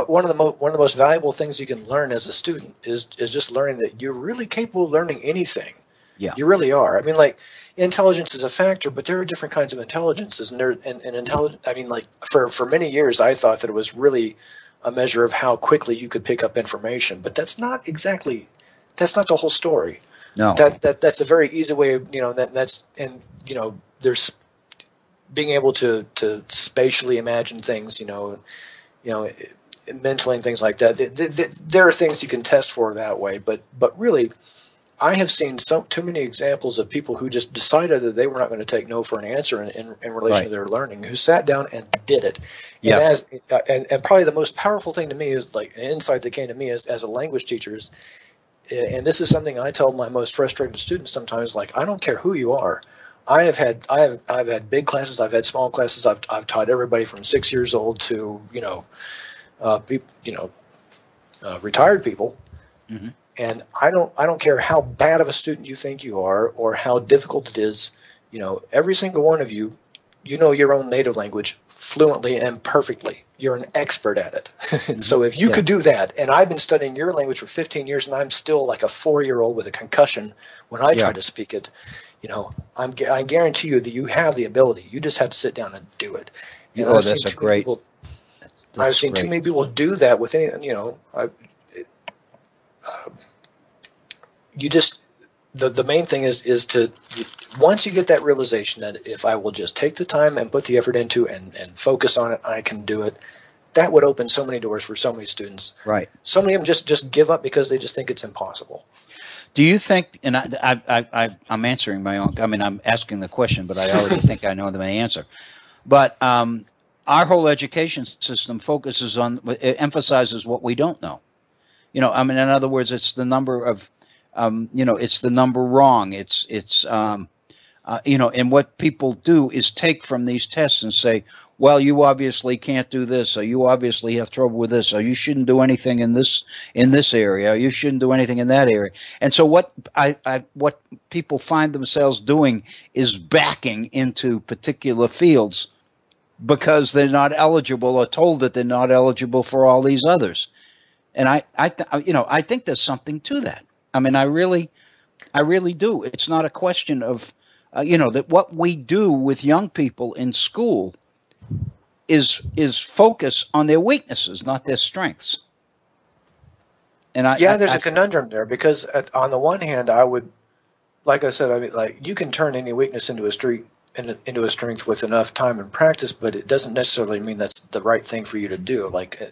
one of the most valuable things you can learn as a student is just learning that you're really capable of learning anything. Yeah, you really are. I mean, intelligence is a factor, but there are different kinds of intelligences, and intelligence. I mean, for many years, I thought that it was really a measure of how quickly you could pick up information, but that's not the whole story. No. That's a very easy way of, there's being able to spatially imagine things, mentally and things like that. There are things you can test for that way, but really, I have seen too many examples of people who just decided that they were not going to take no for an answer in relation to their learning, who sat down and did it. Yeah. And probably the most powerful thing to me is, like, an insight that came to me as a language teacher is, and this is something I tell my most frustrated students sometimes, like, I don't care who you are. I've had big classes, I've had small classes, I've taught everybody from 6 years old to retired people. Mm-hmm. And I don't care how bad of a student you think you are or how difficult it is. Every single one of you, your own native language fluently and perfectly. You're an expert at it. So if you could do that, and I've been studying your language for 15 years, and I'm still like a 4-year-old with a concussion when I try to speak it, I guarantee you that you have the ability. You just have to sit down and do it. And I've seen too many people do that with any, the main thing is to, once you get that realization that if I will just take the time and put the effort into and focus on it, I can do it. That would open so many doors for so many students. Right. So many of them just give up because they just think it's impossible. Do you think, and I'm answering my own, I'm asking the question, but I already think I know the answer. But our whole education system emphasizes what we don't know. In other words, it's the number of, it's the number wrong. And what people do is take from these tests and say, well, you obviously can't do this, or you obviously have trouble with this, or you shouldn't do anything in this area, or you shouldn't do anything in that area. And so what people find themselves doing is backing into particular fields because they're not eligible, or told that they're not eligible for all these others. And I think there's something to that. I really do. It's not a question of, that what we do with young people in school is focus on their weaknesses, not their strengths. And there's a conundrum there, because on the one hand, I would, like I said, you can turn any weakness into a strength with enough time and practice, but it doesn't necessarily mean that's the right thing for you to do. Like,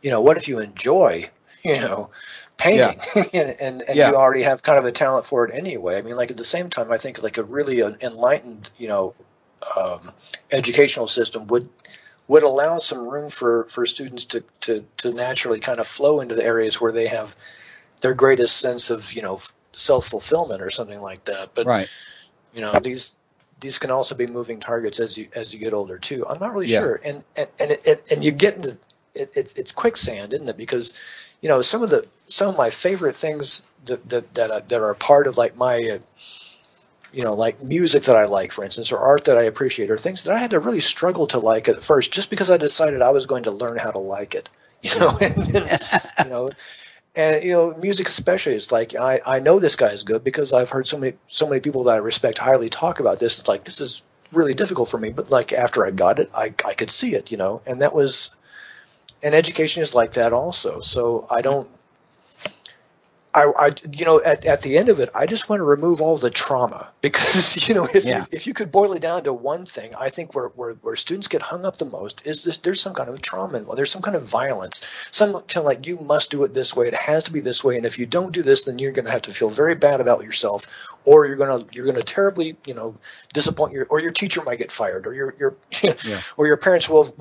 what if you enjoy, painting, and you already have kind of a talent for it anyway? At the same time, I think like a really enlightened, educational system would allow some room for students to naturally kind of flow into the areas where they have their greatest sense of, self-fulfillment or something like that. But, right. These can also be moving targets as you get older too. I'm not really sure. And you get into it's quicksand, isn't it? Because, some of my favorite things that are a part of like my, like music that I like, for instance, or art that I appreciate, or things that I had to really struggle to like at first, just because I decided I was going to learn how to like it, and music especially. It's like I know this guy is good because I've heard so many people that I respect highly talk about this. It's like, this is really difficult for me, but like after I got it, I could see it, and that was. And education is like that also. So at the end of it, I just want to remove all the trauma, because, if you could boil it down to one thing, I think where students get hung up the most is this: there's some kind of trauma involved. There's some kind of violence. Some kind of like, you must do it this way. It has to be this way. And if you don't do this, then you're going to have to feel very bad about yourself, or you're going to terribly, disappoint or your teacher might get fired, or your or your parents will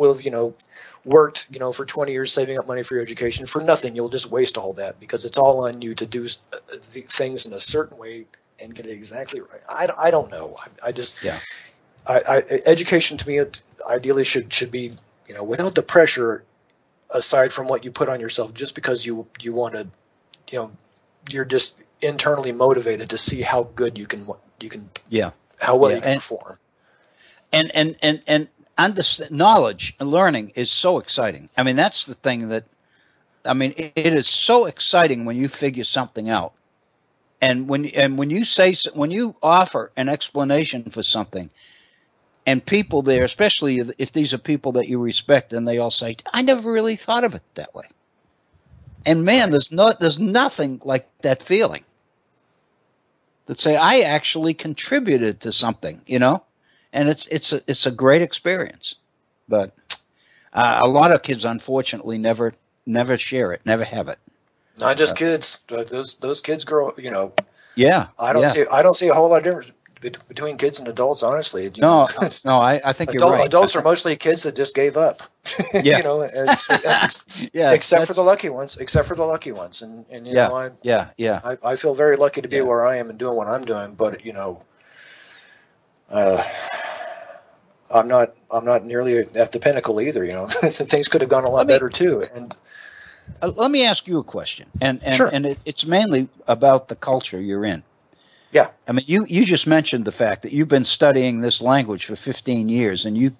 worked, for 20 years saving up money for your education for nothing. You'll just waste all that because it's all on you to do the things in a certain way and get it exactly right. I don't know. Education to me ideally should be, without the pressure aside from what you put on yourself, just because you want to, you're just internally motivated to see how good you can how well you can perform. And knowledge and learning is so exciting. That's the thing that, it is so exciting when you figure something out, and when you offer an explanation for something, and people there, especially if these are people that you respect, and they all say, "I never really thought of it that way," and man, there's nothing like that feeling. that say, I actually contributed to something, and it's a great experience. But a lot of kids, unfortunately, never share it, never have it. Not just kids. Those kids grow. Yeah. I don't see a whole lot of difference between kids and adults, honestly. No, I think you're right. Adults are mostly kids that just gave up. Yeah. Except for the lucky ones. And I feel very lucky to be where I am and doing what I'm doing. But I'm not nearly at the pinnacle either. Things could have gone a lot better too. And let me ask you a question, and sure. And it's mainly about the culture you're in. Yeah. I mean, you just mentioned the fact that you've been studying this language for 15 years, and you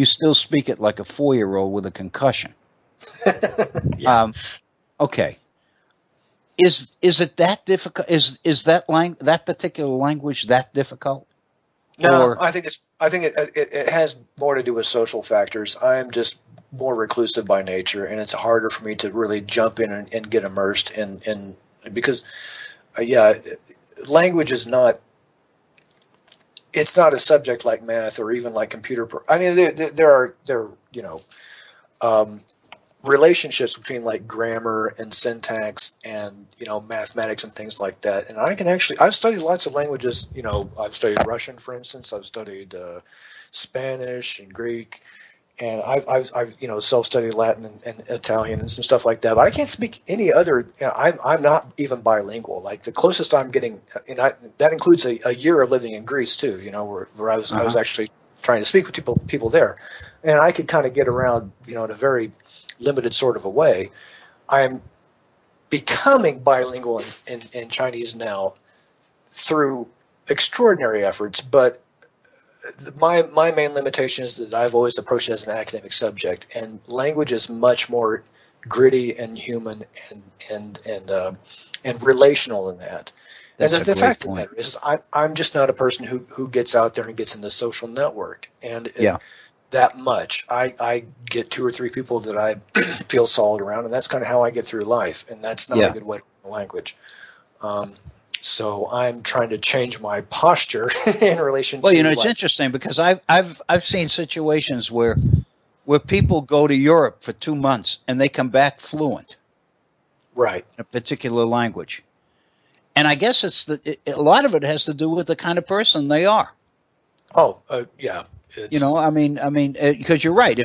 still speak it like a 4-year-old with a concussion. Yeah. Okay. Is it that difficult? Is that particular language that difficult? No, I think it has more to do with social factors. I am just more reclusive by nature, and it's harder for me to really jump in and get immersed in because, language is not. It's not a subject like math or even like computer. I mean, there are relationships between like grammar and syntax and mathematics and things like that. And I've studied lots of languages. I've studied Russian, for instance. I've studied Spanish and Greek, and I've self-studied Latin and Italian and some stuff like that. But I can't speak any other. I'm not even bilingual. Like the closest I'm getting, and that includes a year of living in Greece too. Where I was actually trying to speak with people there, and I could kind of get around, in a very limited sort of a way. I'm becoming bilingual in Chinese now through extraordinary efforts, but my main limitation is that I've always approached it as an academic subject, and language is much more gritty and human and relational than that. That's and the fact of the matter is, I'm just not a person who gets out there and gets in the social network, and that much. I get 2 or 3 people that I feel solid around, and that's kind of how I get through life, and that's not a good way to learn language. So I'm trying to change my posture in relation to. Well, it's interesting because I've seen situations where people go to Europe for 2 months and they come back fluent, right, in a particular language, and I guess a lot of it has to do with the kind of person they are. Oh, yeah. Because you're right.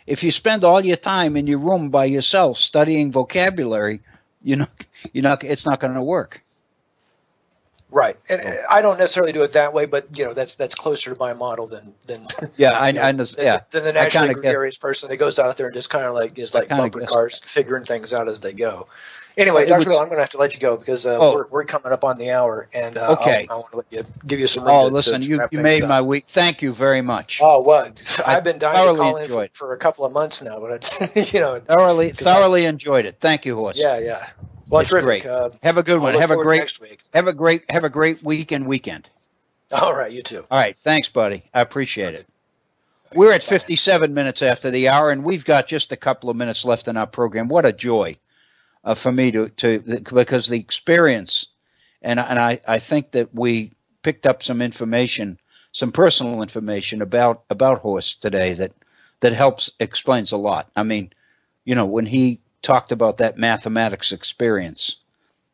If you spend all your time in your room by yourself studying vocabulary, it's not going to work. Right, and I don't necessarily do it that way, but that's closer to my model than than the naturally gregarious person that goes out there and just kind of like is like bumping cars, figuring things out as they go. Anyway, Dr. Bill, I'm going to have to let you go because we're coming up on the hour, and okay. I want to give you some. Listen, you made my week. Thank you very much. Oh, what? I've been dying to call in for a couple of months now, but it's thoroughly enjoyed it. Thank you, Horst. Yeah. Well, terrific. Great. Have a good one. Have a great week and weekend. All right, you too. All right, thanks, buddy. I appreciate it. We're at 57 minutes after the hour, and we've got just a couple of minutes left in our program. What a joy for me to because the experience, and I think that we picked up some information, some personal information about Horst today that explains a lot. I mean, when he talked about that mathematics experience,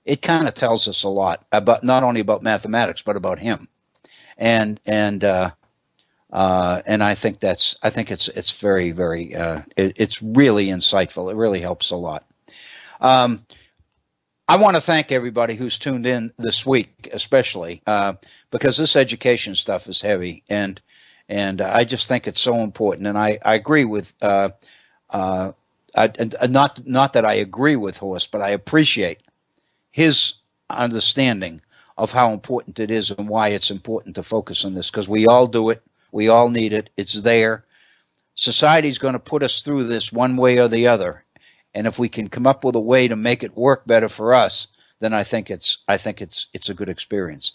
it kind of tells us a lot about not only about mathematics but about him, and I think it's very, very it's really insightful. It really helps a lot. I want to thank everybody who's tuned in this week, especially because this education stuff is heavy, and I just think it's so important. And I agree with. Not that I agree with Horst, but I appreciate his understanding of how important it is and why it's important to focus on this, because we all do it. We all need it. It's there. Society's going to put us through this one way or the other. And if we can come up with a way to make it work better for us, then I think it's a good experience.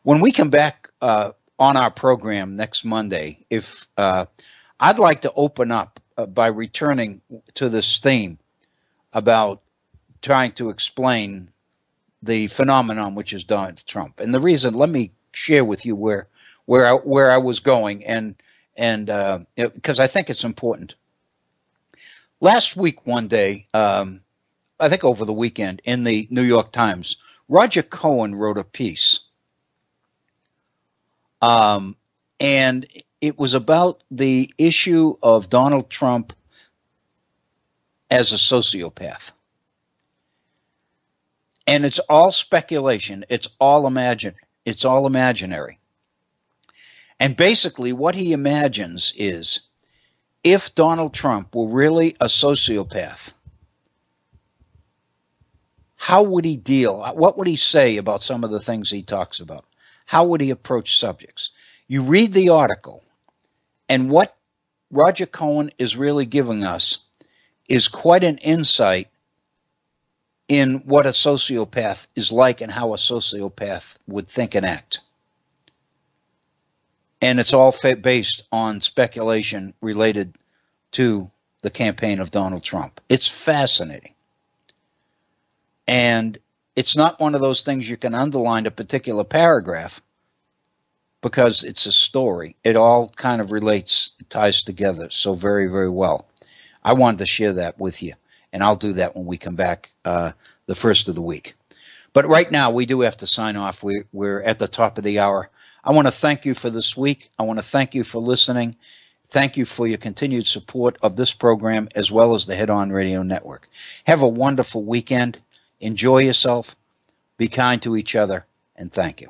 When we come back on our program next Monday, if I'd like to open up by returning to this theme about trying to explain the phenomenon which is Donald Trump. And the reason, let me share with you where I was going, and because I think it's important. Last week, one day, I think over the weekend, in the New York Times, Roger Cohen wrote a piece, and it was about the issue of Donald Trump as a sociopath. And it's all speculation. It's all imaginary. And basically what he imagines is, if Donald Trump were really a sociopath, how would he deal? What would he say about some of the things he talks about? How would he approach subjects? You read the article, and what Roger Cohen is really giving us is quite an insight in what a sociopath is like and how a sociopath would think and act. And it's all based on speculation related to the campaign of Donald Trump. It's fascinating. And it's not one of those things you can underline a particular paragraph, because it's a story. It all kind of relates, it ties together so very, very well. I wanted to share that with you, and I'll do that when we come back the first of the week. But right now, we do have to sign off. We're at the top of the hour. I want to thank you for this week. I want to thank you for listening. Thank you for your continued support of this program as well as the Head On Radio Network. Have a wonderful weekend. Enjoy yourself. Be kind to each other, and thank you.